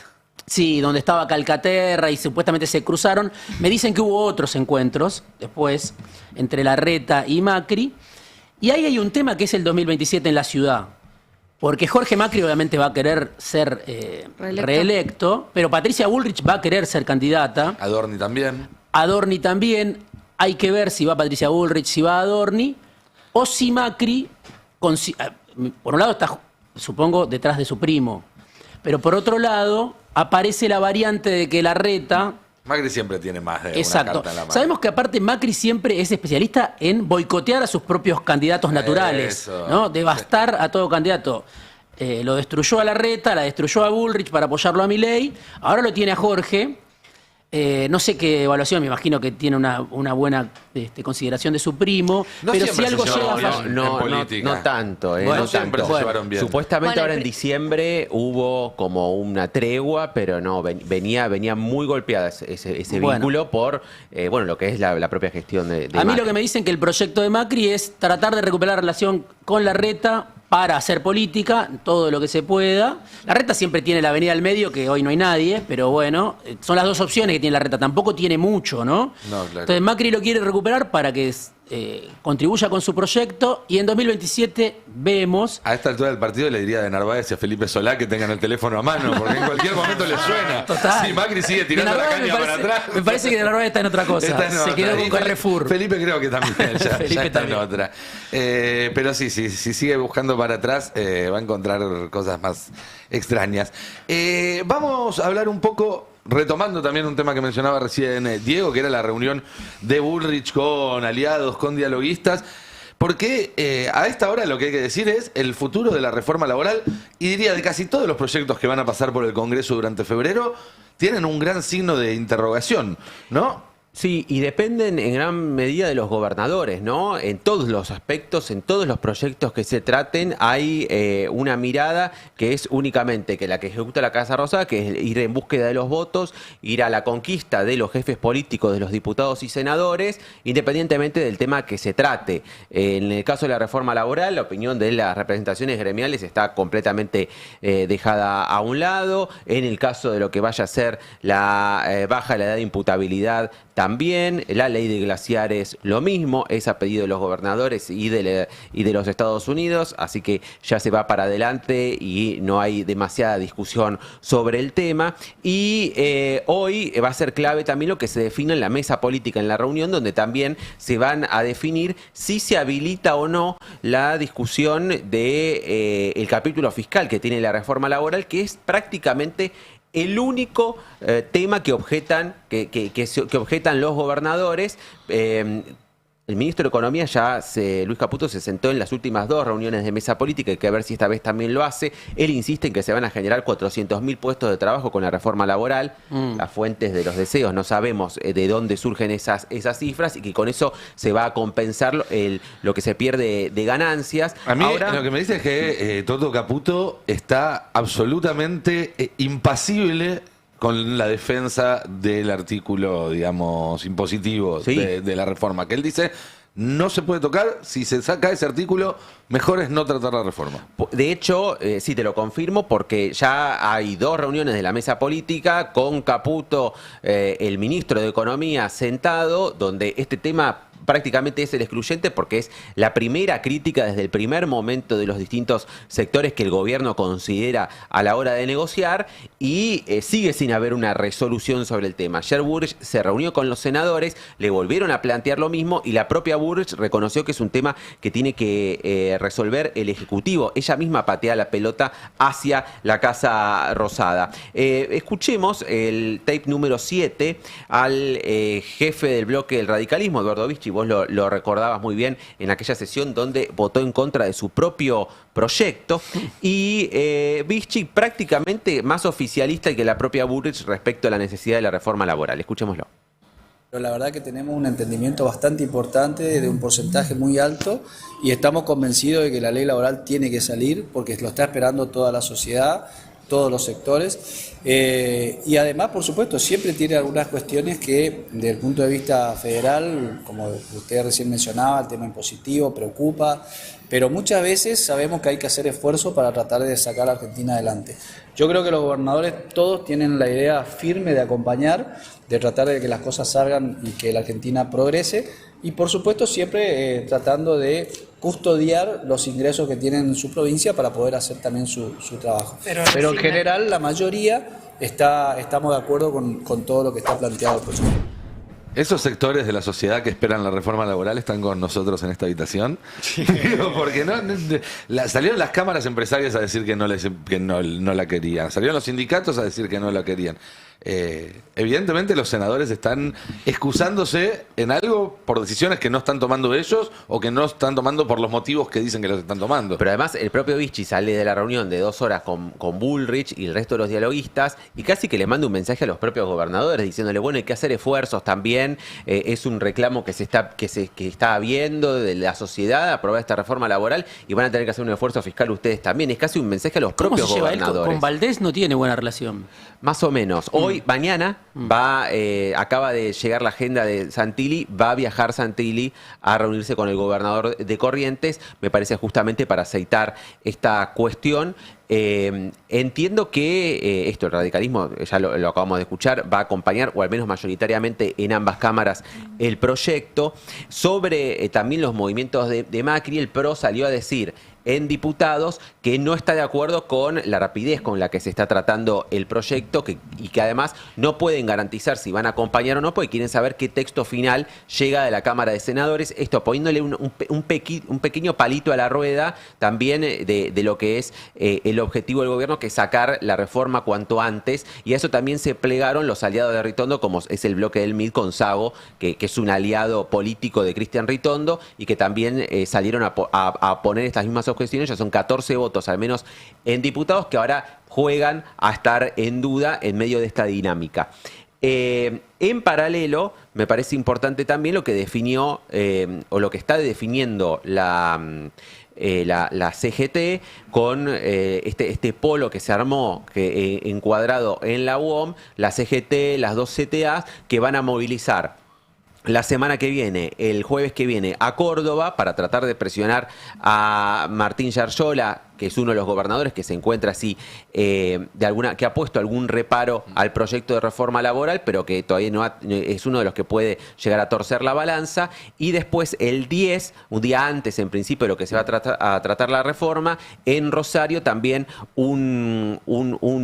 S4: Sí, donde estaba Calcaterra y supuestamente se cruzaron. Me dicen que hubo otros encuentros después entre Larreta y Macri. Y ahí hay un tema que es el 2027 en la ciudad. Porque Jorge Macri obviamente va a querer ser reelecto, pero Patricia Bullrich va a querer ser candidata.
S1: Adorni también.
S4: Adorni también. Hay que ver si va Patricia Bullrich, si va Adorni, o si Macri, por un lado está, supongo, detrás de su primo, pero por otro lado aparece la variante de que Larreta...
S1: Macri siempre tiene más de
S4: Exacto.
S1: una carta en la mano.
S4: Sabemos que aparte Macri siempre es especialista en boicotear a sus propios candidatos naturales,
S1: Eso.
S4: ¿no? Devastar a todo candidato. Lo destruyó a Larreta, la destruyó a Bullrich para apoyarlo a Milei, ahora lo tiene a Jorge. No sé qué evaluación, me imagino que tiene una buena consideración de su primo,
S1: No
S4: pero si
S1: siempre
S4: algo
S1: se
S4: llega a
S1: lleva
S4: fallar.
S1: bien. en política.
S2: No tanto,
S1: Bueno,
S2: no
S1: siempre
S2: tanto.
S1: se llevaron bien.
S2: Supuestamente
S3: Bueno,
S2: ahora en
S3: pero-
S2: diciembre hubo como una tregua, pero no, venía muy golpeada ese
S4: Bueno.
S2: vínculo por lo que es la propia gestión de
S4: A mí
S2: Macri.
S4: lo que me dicen que el proyecto de Macri es tratar de recuperar la relación con Larreta para hacer política, todo lo que se pueda. Larreta siempre tiene la avenida al medio, que hoy no hay nadie, pero bueno, son las dos opciones que tiene Larreta. Tampoco tiene mucho, ¿no?
S1: No, claro.
S4: Entonces Macri lo quiere recuperar para que contribuya con su proyecto y en 2027 vemos...
S1: A esta altura del partido le diría de Narváez y a Felipe Solá que tengan el teléfono a mano, porque en cualquier momento le suena.
S4: Total.
S1: Si Macri sigue tirando
S4: De
S1: la
S4: Narváez
S1: caña para atrás.
S4: Me parece que de Narváez está en otra cosa.
S1: Está en
S4: Se
S1: otra.
S4: quedó
S1: Y
S4: con Carrefour.
S1: Felipe creo que también, ya
S4: Felipe
S1: está
S4: también.
S1: en otra. Pero sí, si sigue buscando para atrás, va a encontrar cosas más extrañas. Vamos a hablar un poco, retomando también un tema que mencionaba recién Diego, que era la reunión de Bullrich con aliados, con dialoguistas. Porque a esta hora lo que hay que decir es el futuro de la reforma laboral, y diría de casi todos los proyectos que van a pasar por el Congreso durante febrero, tienen un gran signo de interrogación, ¿no?
S2: Sí, y dependen en gran medida de los gobernadores, ¿no? En todos los aspectos, en todos los proyectos que se traten, hay una mirada que es únicamente que la que ejecuta la Casa Rosada, que es ir en búsqueda de los votos, ir a la conquista de los jefes políticos, de los diputados y senadores, independientemente del tema que se trate. En el caso de la reforma laboral, la opinión de las representaciones gremiales está completamente dejada a un lado. En el caso de lo que vaya a ser la baja de la edad de imputabilidad, también. La ley de glaciares, lo mismo, es a pedido de los gobernadores y de los Estados Unidos, así que ya se va para adelante y no hay demasiada discusión sobre el tema. Y hoy va a ser clave también lo que se define en la mesa política, en la reunión, donde también se van a definir si se habilita o no la discusión de el capítulo fiscal que tiene la reforma laboral, que es prácticamente el único tema que objetan los gobernadores. El ministro de Economía Luis Caputo, se sentó en las últimas 2 reuniones de mesa política, hay que ver si esta vez también lo hace. Él insiste en que se van a generar 400.000 puestos de trabajo con la reforma laboral. Las fuentes de los deseos no sabemos de dónde surgen esas cifras, y que con eso se va a compensar lo que se pierde de ganancias.
S1: A mí
S2: Ahora,
S1: lo que me dice es que Toto Caputo está absolutamente impasible con la defensa del artículo, digamos, impositivo
S2: Sí.
S1: de la reforma. Que él dice, no se puede tocar, si se saca ese artículo, mejor es no tratar la reforma.
S2: de hecho, sí te lo confirmo, porque ya hay 2 reuniones de la mesa política con Caputo, el ministro de Economía, sentado, donde este tema prácticamente es el excluyente, porque es la primera crítica desde el primer momento de los distintos sectores que el gobierno considera a la hora de negociar, y sigue sin haber una resolución sobre el tema. Ayer Bullrich se reunió con los senadores, le volvieron a plantear lo mismo, y la propia Bullrich reconoció que es un tema que tiene que resolver el Ejecutivo. Ella misma patea la pelota hacia la Casa Rosada. Escuchemos el tape número 7 al jefe del bloque del radicalismo, Eduardo Vicchi. Vos lo recordabas muy bien en aquella sesión donde votó en contra de su propio proyecto, y Vicchi prácticamente más oficialista que la propia Bullrich respecto a la necesidad de la reforma laboral. Escuchémoslo.
S12: Pero la verdad que tenemos un entendimiento bastante importante, de un porcentaje muy alto, y estamos convencidos de que la ley laboral tiene que salir porque lo está esperando toda la sociedad, todos los sectores. Y además, por supuesto, siempre tiene algunas cuestiones que, desde el punto de vista federal, como usted recién mencionaba, el tema impositivo preocupa, pero muchas veces sabemos que hay que hacer esfuerzo para tratar de sacar a Argentina adelante. Yo creo que los gobernadores todos tienen la idea firme de acompañar, de tratar de que las cosas salgan y que la Argentina progrese, y por supuesto siempre tratando de custodiar los ingresos que tienen en su provincia para poder hacer también su trabajo. Pero en general la mayoría estamos de acuerdo con todo lo que está planteado por supuesto.
S1: ¿Esos sectores de la sociedad que esperan la reforma laboral están con nosotros en esta habitación? Digo, porque salieron las cámaras empresarias a decir que no la querían. Salieron los sindicatos a decir que no la querían. Evidentemente los senadores están excusándose en algo por decisiones que no están tomando ellos o que no están tomando por los motivos que dicen que los están tomando.
S2: Pero además el propio Vichy sale de la reunión de 2 horas con Bullrich y el resto de los dialoguistas y casi que le manda un mensaje a los propios gobernadores diciéndole, bueno, hay que hacer esfuerzos también, es un reclamo que está habiendo de la sociedad, aprobar esta reforma laboral y van a tener que hacer un esfuerzo fiscal ustedes también. Es casi un mensaje a los propios
S4: ¿Cómo se lleva él?
S2: gobernadores.
S4: Con Valdés no tiene buena relación.
S2: Más o menos. Hoy, mañana, acaba de llegar la agenda de Santilli, va a viajar Santilli a reunirse con el gobernador de Corrientes, me parece justamente para aceitar esta cuestión. Entiendo que el radicalismo, ya lo acabamos de escuchar, va a acompañar, o al menos mayoritariamente en ambas cámaras, el proyecto. Sobre también los movimientos de Macri, el PRO salió a decir en diputados que no está de acuerdo con la rapidez con la que se está tratando el proyecto y que además no pueden garantizar si van a acompañar o no, porque quieren saber qué texto final llega de la Cámara de Senadores, esto poniéndole un pequeño palito a la rueda también de lo que es el objetivo del gobierno, que es sacar la reforma cuanto antes, y a eso también se plegaron los aliados de Ritondo, como es el bloque del MID con Sago, que es un aliado político de Cristian Ritondo, y que también salieron a poner estas mismas objeciones. Ya son 14 votos al menos en diputados que ahora juegan a estar en duda en medio de esta dinámica. En paralelo, me parece importante también lo que definió o lo que está definiendo la CGT con este polo que se armó encuadrado en la UOM, la CGT, las 2 CTA, que van a movilizar la semana que viene, el jueves que viene, a Córdoba para tratar de presionar a Martín Yarllola, que es uno de los gobernadores que se encuentra así, que ha puesto algún reparo al proyecto de reforma laboral, pero que todavía es uno de los que puede llegar a torcer la balanza. Y después el 10, un día antes en principio de lo que se va a tratar la reforma, en Rosario también un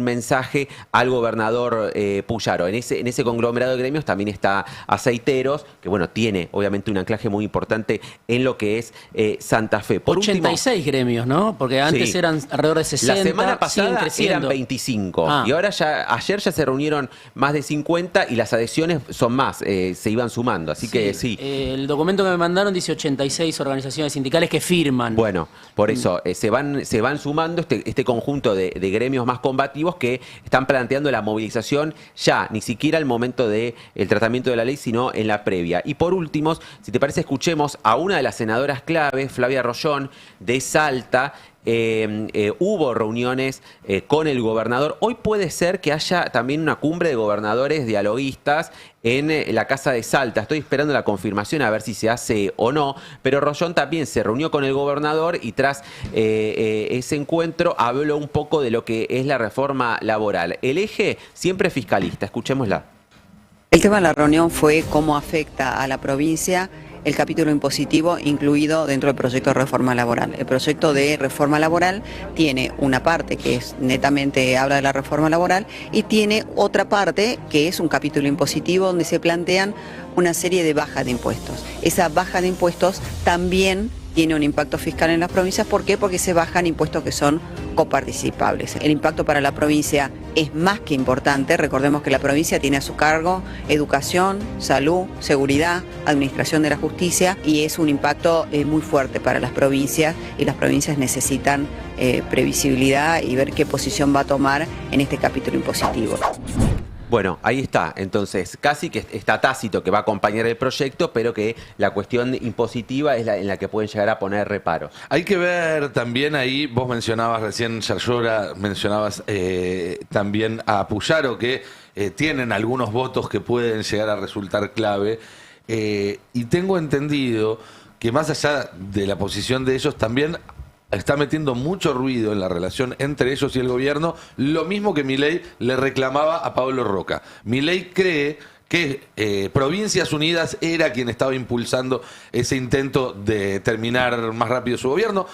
S2: mensaje al gobernador Puyaro. En ese conglomerado de gremios también está Aceiteros, que bueno, tiene obviamente un anclaje muy importante en lo que es Santa Fe. Por
S4: 86 gremios, ¿no? Porque antes eran alrededor de 60.
S2: La semana pasada eran 25. Y ahora ayer ya se reunieron más de 50 y las adhesiones son más, se iban sumando. Así que sí.
S4: El documento que me mandaron dice 86 organizaciones sindicales que firman.
S2: Bueno, por eso se van sumando este conjunto de gremios más combativos que están planteando la movilización ya, ni siquiera al momento del tratamiento de la ley, sino en la previa. Y por último, si te parece, escuchemos a una de las senadoras clave, Flavia Rollón, de Salta. Hubo reuniones con el gobernador. Hoy puede ser que haya también una cumbre de gobernadores dialoguistas en la Casa de Salta. Estoy esperando la confirmación a ver si se hace o no, pero Rollón también se reunió con el gobernador y tras ese encuentro habló un poco de lo que es la reforma laboral. El eje siempre fiscalista. Escuchémosla.
S13: El tema de la reunión fue cómo afecta a la provincia el capítulo impositivo incluido dentro del proyecto de reforma laboral. El proyecto de reforma laboral tiene una parte que es netamente habla de la reforma laboral y tiene otra parte que es un capítulo impositivo donde se plantean una serie de bajas de impuestos. Esa baja de impuestos también tiene un impacto fiscal en las provincias. ¿Por qué? Porque se bajan impuestos que son coparticipables. El impacto para la provincia es más que importante. Recordemos que la provincia tiene a su cargo educación, salud, seguridad, administración de la justicia, y es un impacto muy fuerte para las provincias, y las provincias necesitan previsibilidad y ver qué posición va a tomar en este capítulo impositivo.
S2: Bueno, ahí está. Entonces, casi que está tácito que va a acompañar el proyecto, pero que la cuestión impositiva es en la que pueden llegar a poner reparo.
S1: Hay que ver también ahí, vos mencionabas recién Yarllola, mencionabas también a Puyaro, que tienen algunos votos que pueden llegar a resultar clave. Y tengo entendido que más allá de la posición de ellos, también está metiendo mucho ruido en la relación entre ellos y el gobierno, lo mismo que Milei le reclamaba a Pablo Roca. Milei cree que Provincias Unidas era quien estaba impulsando ese intento de terminar más rápido su gobierno,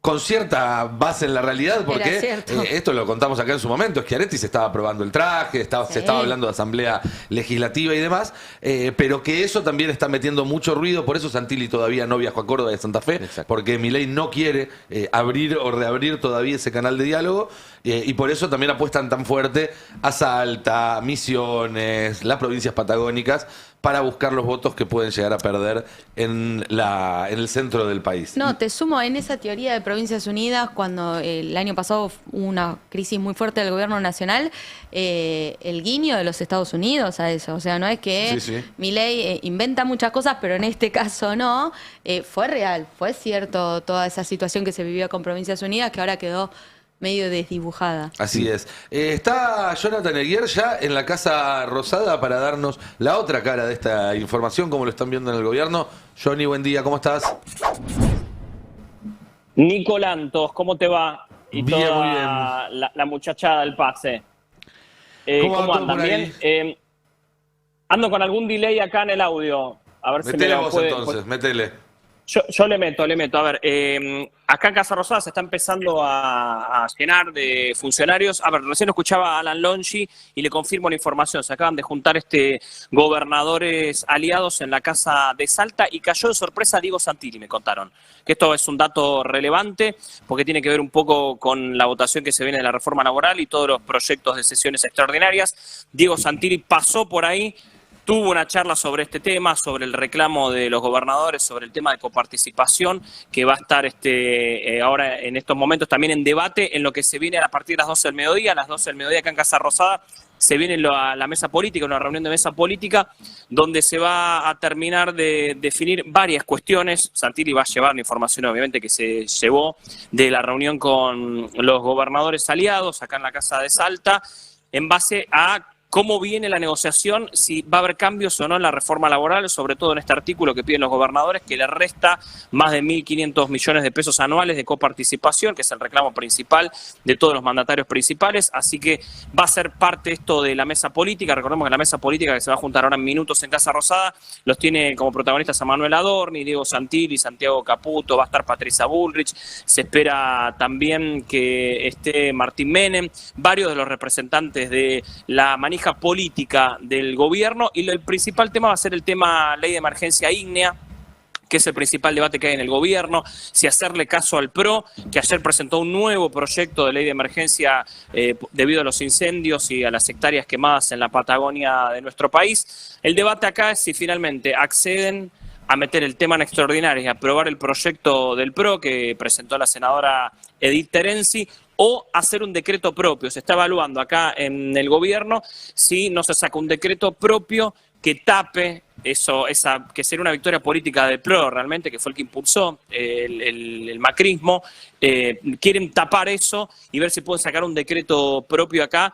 S1: con cierta base en la realidad, porque esto lo contamos acá en su momento, Schiaretti se estaba probando el traje, se estaba hablando de asamblea legislativa y demás, pero que eso también está metiendo mucho ruido, por eso Santilli todavía no viajó a Córdoba y a Santa Fe, porque Milei no quiere abrir o reabrir todavía ese canal de diálogo, y por eso también apuestan tan fuerte a Salta, Misiones, las provincias patagónicas, para buscar los votos que pueden llegar a perder en el centro del país.
S3: No, te sumo en esa teoría de Provincias Unidas, cuando el año pasado hubo una crisis muy fuerte del gobierno nacional, el guiño de los Estados Unidos a eso. O sea, no es que Milei inventa muchas cosas, pero en este caso no. Fue real, fue cierto toda esa situación que se vivió con Provincias Unidas, que ahora quedó medio desdibujada.
S1: Así es. Está Jonathan Eguier ya en la Casa Rosada para darnos la otra cara de esta información, como lo están viendo en el gobierno. Johnny, buen día, ¿cómo estás?
S14: Nicolantos, ¿cómo te va? Y
S1: bien,
S14: toda
S1: muy bien.
S14: La muchachada del pase. ¿Cómo andan? ¿Bien? Ando con algún delay acá en el audio. A ver
S1: metele
S14: si me
S1: vos
S14: puede,
S1: entonces, métele.
S14: Yo le meto. A ver, acá en Casa Rosada se está empezando a llenar de funcionarios. A ver, recién escuchaba a Alan Longi y le confirmo la información. Se acaban de juntar gobernadores aliados en la Casa de Salta y cayó de sorpresa Diego Santilli, me contaron. Que esto es un dato relevante porque tiene que ver un poco con la votación que se viene de la reforma laboral y todos los proyectos de sesiones extraordinarias. Diego Santilli pasó por ahí. Tuvo una charla sobre este tema, sobre el reclamo de los gobernadores, sobre el tema de coparticipación, que va a estar ahora en estos momentos también en debate en lo que se viene a partir de las 12 del mediodía. A las 12 del mediodía acá en Casa Rosada se viene la mesa política, una reunión de mesa política, donde se va a terminar de definir varias cuestiones. Santilli va a llevar la información, obviamente, que se llevó de la reunión con los gobernadores aliados acá en la Casa de Salta, en base a cómo viene la negociación, si va a haber cambios o no en la reforma laboral, sobre todo en este artículo que piden los gobernadores, que le resta más de 1.500 millones de pesos anuales de coparticipación, que es el reclamo principal de todos los mandatarios principales. Así que va a ser parte esto de la mesa política. Recordemos que la mesa política, que se va a juntar ahora en minutos en Casa Rosada, los tiene como protagonistas a Manuel Adorni, Diego Santilli, Santiago Caputo, va a estar Patricia Bullrich, se espera también que esté Martín Menem, varios de los representantes de la manija política del gobierno, y el principal tema va a ser el tema ley de emergencia ígnea, que es el principal debate que hay en el gobierno, si hacerle caso al PRO, que ayer presentó un nuevo proyecto de ley de emergencia debido a los incendios y a las hectáreas quemadas en la Patagonia de nuestro país. El debate acá es si finalmente acceden a meter el tema en extraordinario y aprobar el proyecto del PRO que presentó la senadora Edith Terenzi, o hacer un decreto propio. Se está evaluando acá en el gobierno si no se saca un decreto propio que tape eso, que sería una victoria política del PRO realmente, que fue el que impulsó el macrismo. Quieren tapar eso y ver si pueden sacar un decreto propio acá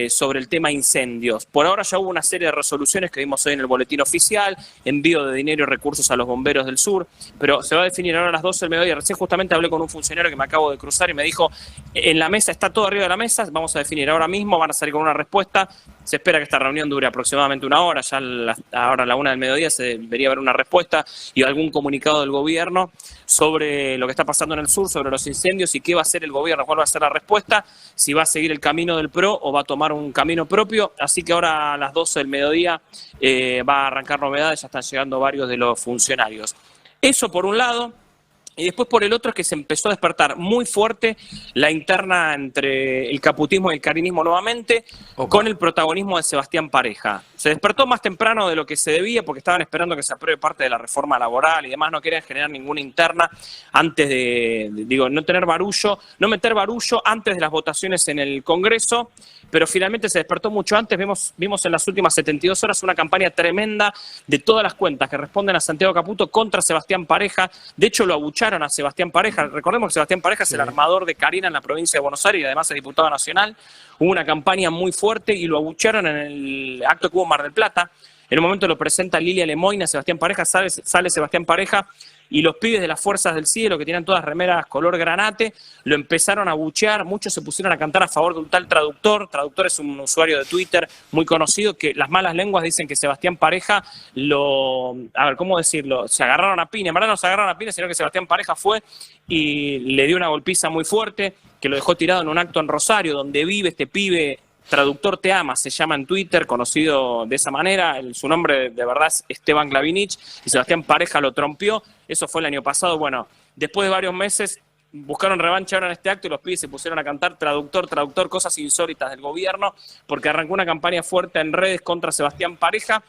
S14: sobre el tema incendios. Por ahora ya hubo una serie de resoluciones que vimos hoy en el boletín oficial, envío de dinero y recursos a los bomberos del sur, pero se va a definir ahora a las 12 del mediodía. Recién justamente hablé con un funcionario que me acabo de cruzar y me dijo, en la mesa, está todo arriba de la mesa, vamos a definir ahora mismo, van a salir con una respuesta. Se espera que esta reunión dure aproximadamente una hora, ya ahora a la 1 del mediodía se debería haber una respuesta y algún comunicado del gobierno sobre lo que está pasando en el sur, sobre los incendios y qué va a hacer el gobierno, cuál va a ser la respuesta, si va a seguir el camino del PRO o va a tomar un camino propio. Así que ahora a las 12 del mediodía va a arrancar novedades, ya están llegando varios de los funcionarios. Eso por un lado. Y después por el otro es que se empezó a despertar muy fuerte la interna entre el caputismo y el carinismo nuevamente, con el protagonismo de Sebastián Pareja. Se despertó más temprano de lo que se debía porque estaban esperando que se apruebe parte de la reforma laboral y demás, no querían generar ninguna interna antes no tener barullo, no meter barullo antes de las votaciones en el Congreso, pero finalmente se despertó mucho antes. Vimos en las últimas 72 horas una campaña tremenda de todas las cuentas que responden a Santiago Caputo contra Sebastián Pareja. De hecho, lo abucharon a Sebastián Pareja. Recordemos que Sebastián Pareja es el armador de Carina en la provincia de Buenos Aires y además es diputado nacional. Hubo una campaña muy fuerte y lo abucharon en el acto que hubo en Mar del Plata En un momento lo presenta Lilia Lemoyne, Sebastián Pareja, sale Sebastián Pareja, y los pibes de las Fuerzas del Cielo, que tenían todas remeras color granate, lo empezaron a buchear, muchos se pusieron a cantar a favor de un tal Traductor. Traductor es un usuario de Twitter muy conocido, que las malas lenguas dicen que Sebastián Pareja a ver, ¿cómo decirlo? Se agarraron a piña, en verdad no se agarraron a piña, sino que Sebastián Pareja fue y le dio una golpiza muy fuerte, que lo dejó tirado en un acto en Rosario, donde vive este pibe. Traductor te ama, se llama en Twitter, conocido de esa manera. Su nombre de verdad es Esteban Glavinich, y Sebastián Pareja lo trompió. Eso fue el año pasado. Bueno, después de varios meses buscaron revancha ahora en este acto y los pibes se pusieron a cantar Traductor, Traductor, cosas insólitas del gobierno, porque arrancó una campaña fuerte en redes contra Sebastián Pareja.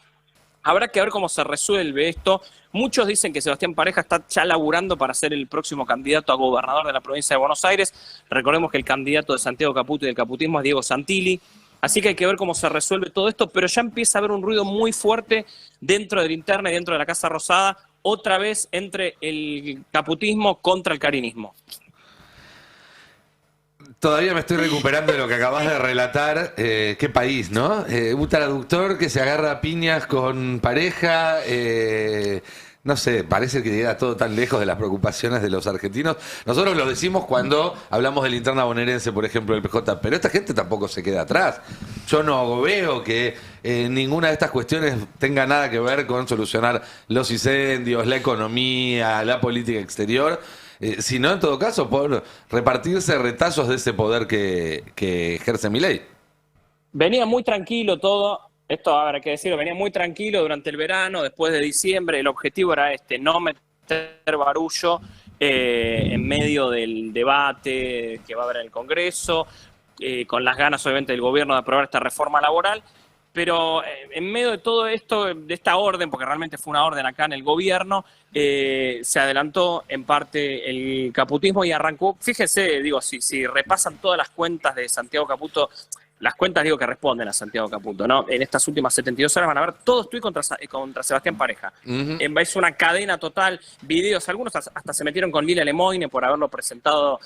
S14: Habrá que ver cómo se resuelve esto. Muchos dicen que Sebastián Pareja está ya laburando para ser el próximo candidato a gobernador de la provincia de Buenos Aires. Recordemos que el candidato de Santiago Caputo y del caputismo es Diego Santilli. Así que hay que ver cómo se resuelve todo esto, pero ya empieza a haber un ruido muy fuerte dentro de la interna y dentro de la Casa Rosada, otra vez entre el caputismo contra el carinismo.
S1: Todavía me estoy recuperando de lo que acabas de relatar. Qué país, ¿no? Un traductor que se agarra a piñas con Pareja. No sé, parece que llega todo tan lejos de las preocupaciones de los argentinos. Nosotros lo decimos cuando hablamos de la interna bonaerense, por ejemplo, del PJ, pero esta gente tampoco se queda atrás. Yo no veo que ninguna de estas cuestiones tenga nada que ver con solucionar los incendios, la economía, la política exterior, sino en todo caso por repartirse retazos de ese poder que ejerce Milei.
S14: Venía muy tranquilo todo. Esto habrá que decirlo, venía muy tranquilo durante el verano, después de diciembre. El objetivo era no meter barullo en medio del debate que va a haber en el Congreso, con las ganas obviamente del gobierno de aprobar esta reforma laboral. Pero en medio de todo esto, de esta orden, porque realmente fue una orden acá en el gobierno, se adelantó en parte el caputismo y arrancó. Fíjese, digo, si repasan todas las cuentas de Santiago Caputo, las cuentas digo que responden a Santiago Caputo, ¿no? En estas últimas 72 horas van a ver todo estoy contra Sebastián Pareja. Es una cadena total, videos, algunos hasta se metieron con Lilia Lemoyne por haberlo presentado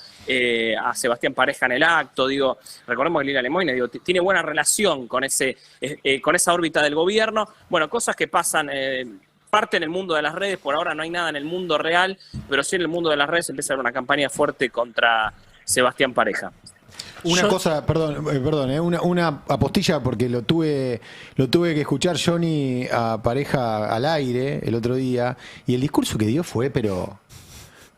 S14: a Sebastián Pareja en el acto. Digo, recordemos que Lilia Lemoyne tiene buena relación con esa órbita del gobierno. Bueno, cosas que pasan. Parte en el mundo de las redes, por ahora no hay nada en el mundo real, pero sí en el mundo de las redes empieza a haber una campaña fuerte contra Sebastián Pareja.
S6: Una cosa, perdón, una apostilla porque lo tuve que escuchar Johnny a Pareja al aire el otro día y el discurso que dio fue, pero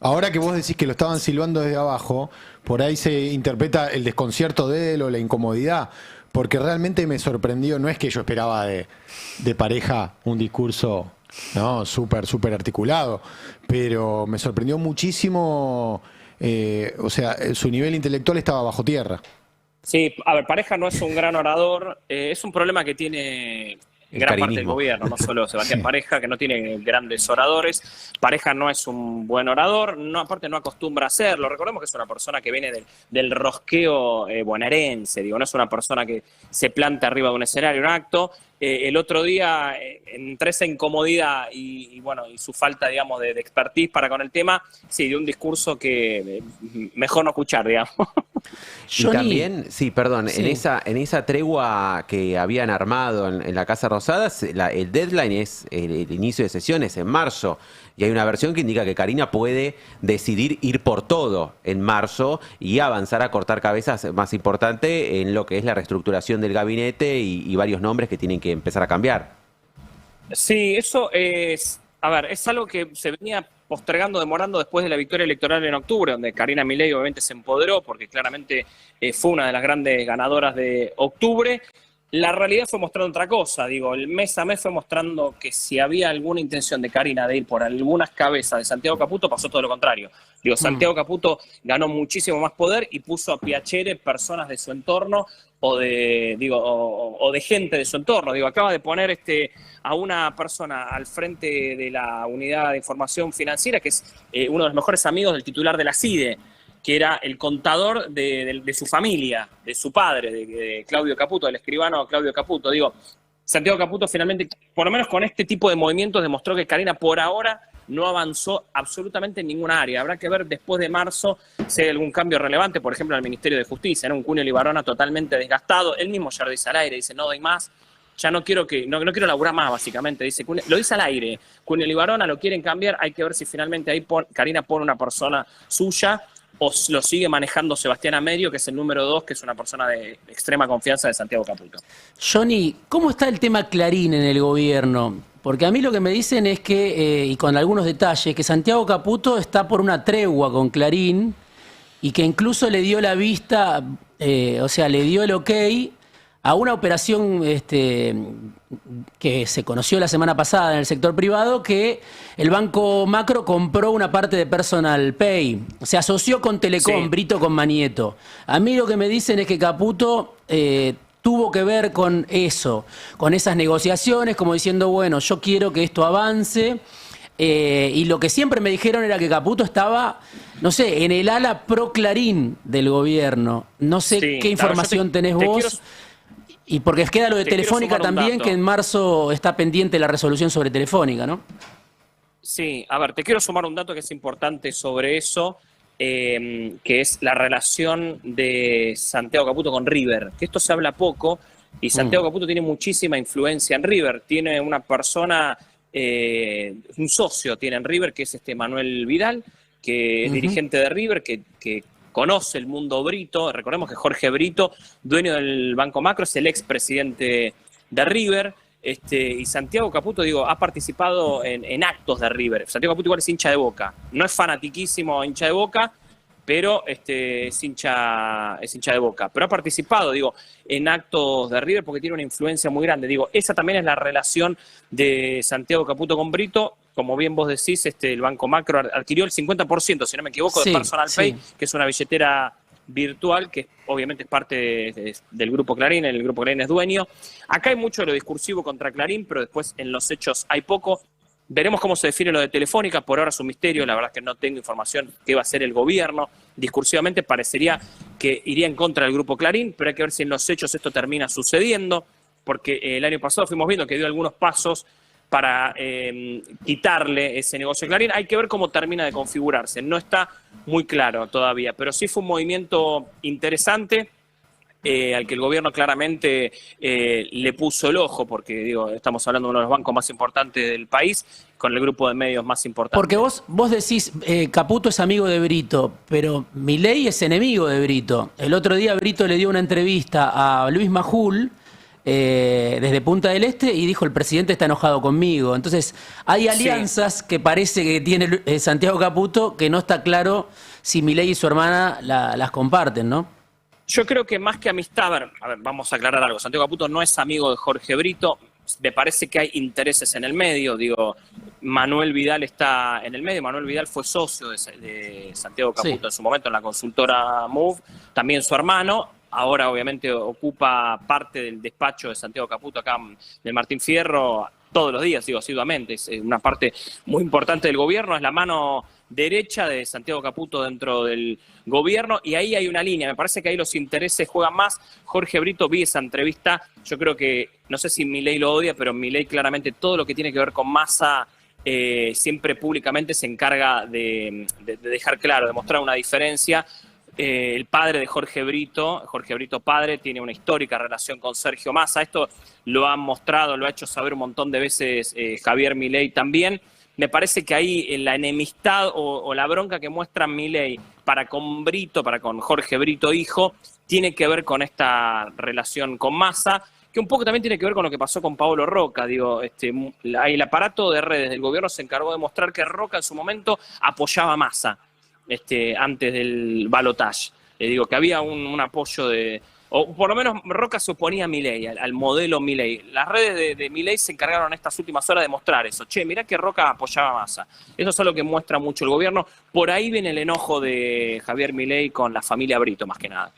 S6: ahora que vos decís que lo estaban silbando desde abajo, por ahí se interpreta el desconcierto de él o la incomodidad, porque realmente me sorprendió, no es que yo esperaba de Pareja un discurso súper articulado, pero me sorprendió muchísimo. O sea, su nivel intelectual estaba bajo tierra.
S14: Sí, a ver, Pareja no es un gran orador, es un problema que tiene gran parte del gobierno, no solo Sebastián Pareja, que no tiene grandes oradores. Pareja no es un buen orador, aparte no acostumbra a hacerlo. Recordemos que es una persona que viene del rosqueo bonaerense, digo, no es una persona que se planta arriba de un escenario, un acto. El otro día, entre esa incomodidad y su falta, digamos, de expertise para con el tema, sí, dio un discurso que mejor no escuchar, digamos.
S2: Y también, en esa tregua que habían armado en la Casa Rosada, el deadline es el inicio de sesiones en marzo. Y hay una versión que indica que Karina puede decidir ir por todo en marzo y avanzar a cortar cabezas, más importante, en lo que es la reestructuración del gabinete y varios nombres que tienen que empezar a cambiar.
S14: Sí, eso es algo que se venía postergando, demorando después de la victoria electoral en octubre, donde Karina Milei obviamente se empoderó, porque claramente fue una de las grandes ganadoras de octubre. La realidad fue mostrando otra cosa, digo, el mes a mes fue mostrando que si había alguna intención de Karina de ir por algunas cabezas de Santiago Caputo, pasó todo lo contrario. Digo, Santiago Caputo ganó muchísimo más poder y puso a piacere personas de su entorno o de gente de su entorno. Digo, acaba de poner a una persona al frente de la unidad de información financiera, que es uno de los mejores amigos del titular de la CIDE, que era el contador de su familia, de su padre, de Claudio Caputo, del escribano Claudio Caputo. Digo, Santiago Caputo finalmente, por lo menos con este tipo de movimientos, demostró que Karina por ahora no avanzó absolutamente en ninguna área. Habrá que ver después de marzo si hay algún cambio relevante, por ejemplo, en el Ministerio de Justicia, ¿no? Un Cunio Libarona totalmente desgastado. Él mismo ya lo dice al aire, dice no doy más. ya no quiero laburar más, básicamente. Dice, lo dice al aire. Cuneo Libarona lo quieren cambiar, hay que ver si finalmente ahí Karina pone una persona suya o lo sigue manejando Sebastián Amerio, que es el número 2, que es una persona de extrema confianza de Santiago Caputo.
S4: Johnny, ¿cómo está el tema Clarín en el gobierno? Porque a mí lo que me dicen es que, y con algunos detalles, que Santiago Caputo está por una tregua con Clarín y que incluso le dio la vista, o sea, le dio el ok a una operación que se conoció la semana pasada en el sector privado, que el Banco Macro compró una parte de Personal Pay. Se asoció con Telecom,
S14: Sí.
S4: Brito con Manieto. A mí lo que me dicen es que Caputo tuvo que ver con eso, con esas negociaciones, como diciendo, bueno, yo quiero que esto avance. Y lo que siempre me dijeron era que Caputo estaba, no sé, en el ala pro Clarín del gobierno. No sé
S14: Sí,
S4: qué información tenés vos. Y porque queda lo de
S14: te quiero
S4: Telefónica
S14: sumar un
S4: también,
S14: dato.
S4: que en marzo está pendiente la resolución sobre Telefónica, ¿no?
S14: Sí, a ver, te quiero sumar un dato que es importante sobre eso, que es la relación de Santiago Caputo con River, que esto se habla poco, y Santiago Caputo tiene muchísima influencia en River, tiene una persona, un socio tiene en River, que es Manuel Vidal, que es dirigente de River, que conoce el mundo Brito. Recordemos que Jorge Brito, dueño del Banco Macro, es el expresidente de River. Y Santiago Caputo, ha participado en actos de River. Santiago Caputo igual es hincha de Boca. No es fanatiquísimo hincha de Boca, pero es hincha de Boca. Pero ha participado, en actos de River porque tiene una influencia muy grande. Esa también es la relación de Santiago Caputo con Brito. Como bien vos decís, el Banco Macro adquirió el 50%, si no me equivoco, de Personal Pay, que es una billetera virtual, que obviamente es parte del Grupo Clarín, el Grupo Clarín es dueño. Acá hay mucho de lo discursivo contra Clarín, pero después en los hechos hay poco. Veremos cómo se define lo de Telefónica, por ahora es un misterio, la verdad es que no tengo información qué va a hacer el gobierno. Discursivamente parecería que iría en contra del Grupo Clarín, pero hay que ver si en los hechos esto termina sucediendo, porque el año pasado fuimos viendo que dio algunos pasos para quitarle ese negocio a Clarín. Hay que ver cómo termina de configurarse. No está muy claro todavía, pero sí fue un movimiento interesante al que el gobierno claramente le puso el ojo, porque estamos hablando de uno de los bancos más importantes del país, con el grupo de medios más importante.
S4: Porque vos decís, Caputo es amigo de Brito, pero Milei es enemigo de Brito. El otro día Brito le dio una entrevista a Luis Majul, desde Punta del Este, y dijo, el presidente está enojado conmigo. Entonces hay alianzas que parece que tiene Santiago Caputo, que no está claro si Milei y su hermana las comparten, ¿no?
S14: Yo creo que más que amistad, a ver, vamos a aclarar algo. Santiago Caputo no es amigo de Jorge Brito. Me parece que hay intereses en el medio. Manuel Vidal está en el medio. Manuel Vidal fue socio de Santiago Caputo en su momento en la consultora Move. También su hermano. Ahora, obviamente, ocupa parte del despacho de Santiago Caputo acá del Martín Fierro todos los días, asiduamente. Es una parte muy importante del gobierno. Es la mano derecha de Santiago Caputo dentro del gobierno, y ahí hay una línea. Me parece que ahí los intereses juegan más. Jorge Brito, vi esa entrevista. Yo creo que, no sé si Milei lo odia, pero Milei claramente todo lo que tiene que ver con Massa siempre públicamente se encarga de dejar claro, de mostrar una diferencia. El padre de Jorge Brito padre, tiene una histórica relación con Sergio Massa. Esto lo han mostrado, lo ha hecho saber un montón de veces Javier Milei también. Me parece que ahí la enemistad o la bronca que muestra Milei para con Brito, para con Jorge Brito hijo, tiene que ver con esta relación con Massa, que un poco también tiene que ver con lo que pasó con Paolo Roca. El aparato de redes del gobierno se encargó de mostrar que Roca en su momento apoyaba a Massa antes del balotaje. Que había un apoyo o por lo menos Roca se oponía a Milei, al modelo Milei. Las redes de Milei se encargaron estas últimas horas de mostrar eso. Mirá que Roca apoyaba a Massa. Eso es algo que muestra mucho el gobierno. Por ahí viene el enojo de Javier Milei con la familia Brito, más que nada.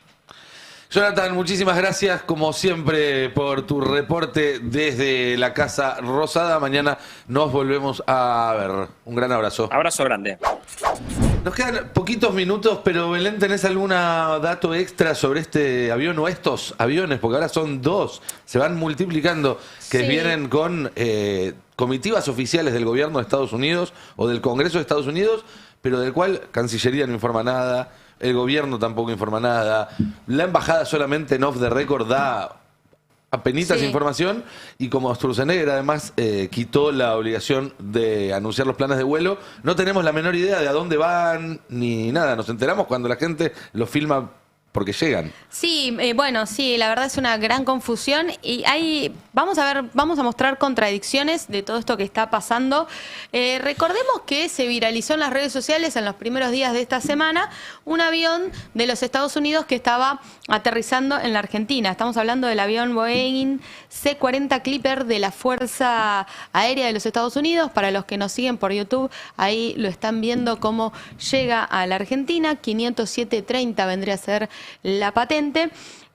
S1: Jonathan, muchísimas gracias, como siempre, por tu reporte desde la Casa Rosada. Mañana nos volvemos a ver. Un gran abrazo.
S14: Abrazo grande.
S1: Nos quedan poquitos minutos, pero Belén, ¿tenés algún dato extra sobre este avión o estos aviones? Porque ahora son 2, se van multiplicando, que vienen con comitivas oficiales del gobierno de Estados Unidos o del Congreso de Estados Unidos, pero del cual Cancillería no informa nada, el gobierno tampoco informa nada, la embajada solamente en off the record da apenitas
S3: Sí.
S1: información, y como Sturzenegger además quitó la obligación de anunciar los planes de vuelo, no tenemos la menor idea de a dónde van ni nada. Nos enteramos cuando la gente lo filma porque llegan.
S3: Sí, bueno, sí, la verdad es una gran confusión y vamos a mostrar contradicciones de todo esto que está pasando. Recordemos que se viralizó en las redes sociales en los primeros días de esta semana un avión de los Estados Unidos que estaba aterrizando en la Argentina. Estamos hablando del avión Boeing C-40 Clipper de la Fuerza Aérea de los Estados Unidos. Para los que nos siguen por YouTube, ahí lo están viendo cómo llega a la Argentina. 507-30 vendría a ser la patente.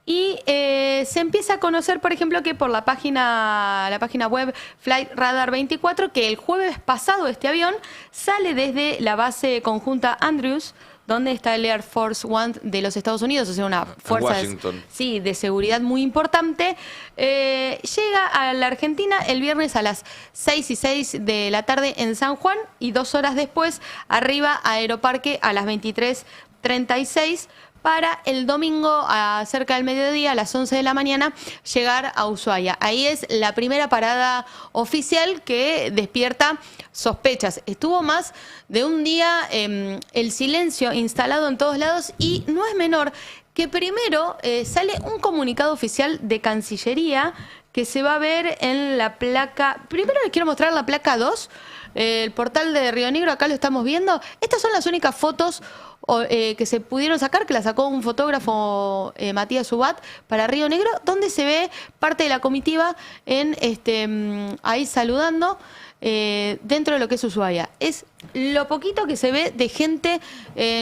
S3: Y se empieza a conocer, por ejemplo, que por la página web Flight Radar 24, que el jueves pasado este avión sale desde la base conjunta Andrews, donde está el Air Force One de los Estados Unidos, o sea, una fuerza de seguridad muy importante. Llega a la Argentina el viernes a las 6:06 de la tarde en San Juan y 2 horas después arriba a Aeroparque a las 23:36 para el domingo cerca del mediodía, a las 11 de la mañana, llegar a Ushuaia. Ahí es la primera parada oficial que despierta sospechas. Estuvo más de un día el silencio instalado en todos lados y no es menor que primero sale un comunicado oficial de Cancillería que se va a ver en la placa. Primero les quiero mostrar la placa 2, el portal de Río Negro, acá lo estamos viendo. Estas son las únicas fotos que se pudieron sacar, que la sacó un fotógrafo, Matías Subat, para Río Negro, donde se ve parte de la comitiva ahí saludando dentro de lo que es Ushuaia. Es lo poquito que se ve de gente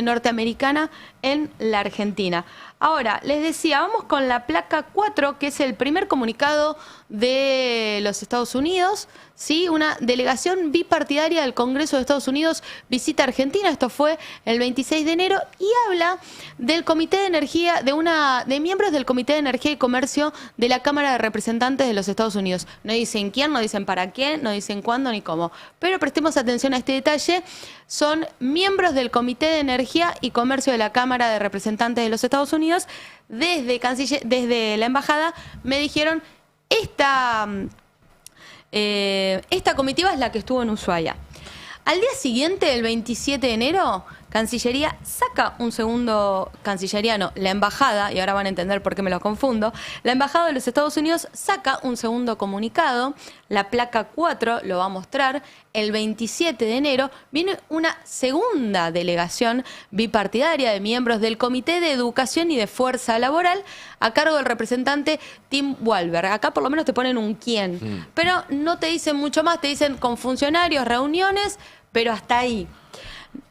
S3: norteamericana en la Argentina. Ahora, les decía, vamos con la placa 4, que es el primer comunicado de los Estados Unidos, ¿sí? Una delegación bipartidaria del Congreso de Estados Unidos visita Argentina, esto fue el 26 de enero, y habla del Comité de Energía, de miembros del Comité de Energía y Comercio de la Cámara de Representantes de los Estados Unidos. No dicen quién, no dicen para qué, no dicen cuándo ni cómo, pero prestemos atención a este detalle. Son miembros del Comité de Energía y Comercio de la Cámara de Representantes de los Estados Unidos. Desde la embajada me dijeron, esta comitiva es la que estuvo en Ushuaia. Al día siguiente, el 27 de enero, Cancillería saca un segundo, Cancillería no, la embajada, y ahora van a entender por qué me lo confundo, la embajada de los Estados Unidos saca un segundo comunicado, la placa 4 lo va a mostrar, el 27 de enero viene una segunda delegación bipartidaria de miembros del Comité de Educación y de Fuerza Laboral a cargo del representante Tim Walberg. Acá por lo menos te ponen un quién, pero no te dicen mucho más, te dicen con funcionarios, reuniones, pero hasta ahí.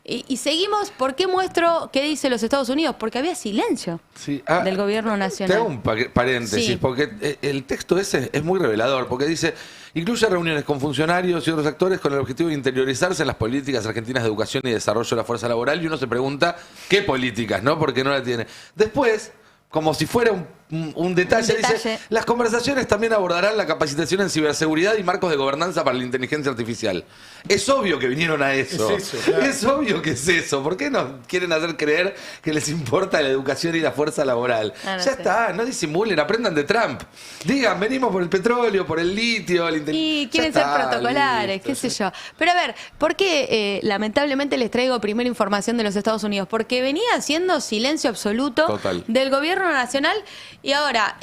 S3: Y seguimos, ¿por qué muestro qué dice los Estados Unidos? Porque había silencio del gobierno nacional.
S1: Te hago un paréntesis, porque el texto ese es muy revelador, porque dice, incluye reuniones con funcionarios y otros actores con el objetivo de interiorizarse en las políticas argentinas de educación y desarrollo de la fuerza laboral, y uno se pregunta, ¿qué políticas? ¿No? Porque no la tiene. Después, como si fuera un detalle, dice, las conversaciones también abordarán la capacitación en ciberseguridad y marcos de gobernanza para la inteligencia artificial. Es obvio que vinieron a eso. Es eso, claro. Es obvio que es eso. ¿Por qué nos quieren hacer creer que les importa la educación y la fuerza laboral? Ya está, no disimulen, aprendan de Trump. Digan, venimos por el petróleo, por el litio,
S3: y quieren ser protocolares, qué sé yo. Pero a ver, ¿por qué lamentablemente les traigo primera información de los Estados Unidos? Porque venía haciendo silencio absoluto del gobierno nacional. Y ahora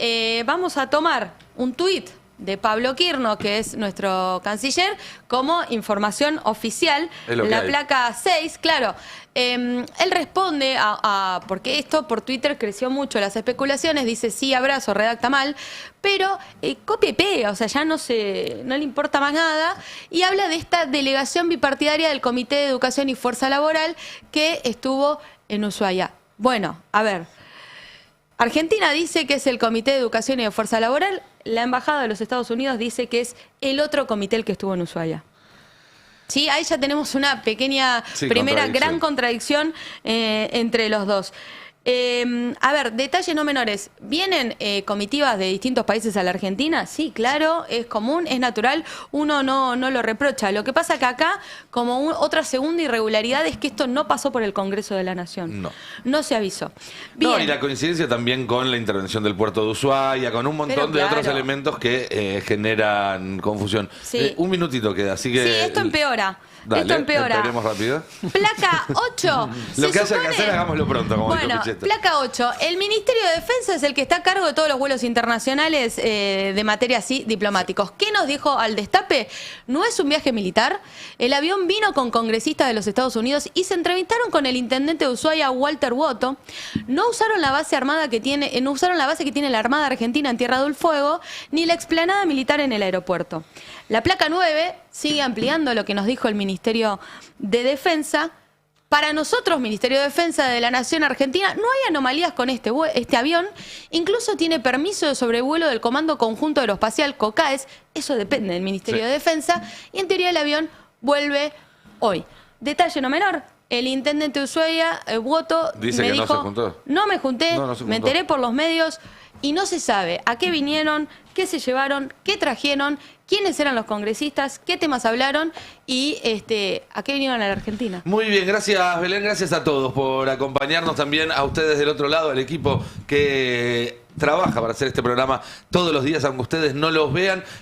S3: vamos a tomar un tuit de Pablo Quirno, que es nuestro canciller, como información oficial. La placa 6, claro. Él responde porque esto por Twitter creció mucho, las especulaciones, dice sí, abrazo, redacta mal, pero copia y pega, o sea, ya no le importa más nada, y habla de esta delegación bipartidaria del Comité de Educación y Fuerza Laboral que estuvo en Ushuaia. Bueno, a ver. Argentina dice que es el Comité de Educación y de Fuerza Laboral. La Embajada de los Estados Unidos dice que es el otro comité el que estuvo en Ushuaia. Sí, ahí ya tenemos una pequeña, primera gran contradicción entre los dos. A ver, detalles no menores. ¿Vienen comitivas de distintos países a la Argentina? Sí, claro, es común, es natural, uno no lo reprocha. Lo que pasa que acá, como otra segunda irregularidad, es que esto no pasó por el Congreso de la Nación. No se avisó. Bien.
S1: No, y la coincidencia también con la intervención del puerto de Ushuaia, con un montón de otros elementos que generan confusión.
S3: Sí.
S1: Un minutito queda, así que...
S3: Sí, esto empeora.
S1: Dale,
S3: esto empeora.
S1: esperemos rápido.
S3: Placa 8.
S1: Lo que haya que hacer, hagámoslo pronto, como dijo
S3: Bueno,
S1: Pichetto.
S3: placa 8. El Ministerio de Defensa es el que está a cargo de todos los vuelos internacionales de materia así diplomáticos. ¿Qué nos dijo al destape? No es un viaje militar. El avión vino con congresistas de los Estados Unidos y se entrevistaron con el intendente de Ushuaia, Walter Woto. No usaron la base armada que tiene, no usaron la base que tiene la Armada Argentina en Tierra del Fuego, ni la explanada militar en el aeropuerto. La placa 9 sigue ampliando lo que nos dijo el Ministerio de Defensa. Para nosotros, Ministerio de Defensa de la Nación Argentina, no hay anomalías con este avión. Incluso tiene permiso de sobrevuelo del Comando Conjunto Aeroespacial COCAES. Eso depende del Ministerio de Defensa. Y en teoría el avión vuelve hoy. Detalle no menor. El intendente de Ushuaia, Woto,
S1: Dice
S3: me
S1: que
S3: dijo,
S1: no se juntó.
S3: no me junté,
S1: No se
S3: me
S1: juntó.
S3: enteré por los medios y no se sabe a qué vinieron, qué se llevaron, qué trajeron, quiénes eran los congresistas, qué temas hablaron y a qué vinieron a la Argentina.
S1: Muy bien, gracias Belén, gracias a todos por acompañarnos, también a ustedes del otro lado, al equipo que trabaja para hacer este programa todos los días, aunque ustedes no los vean.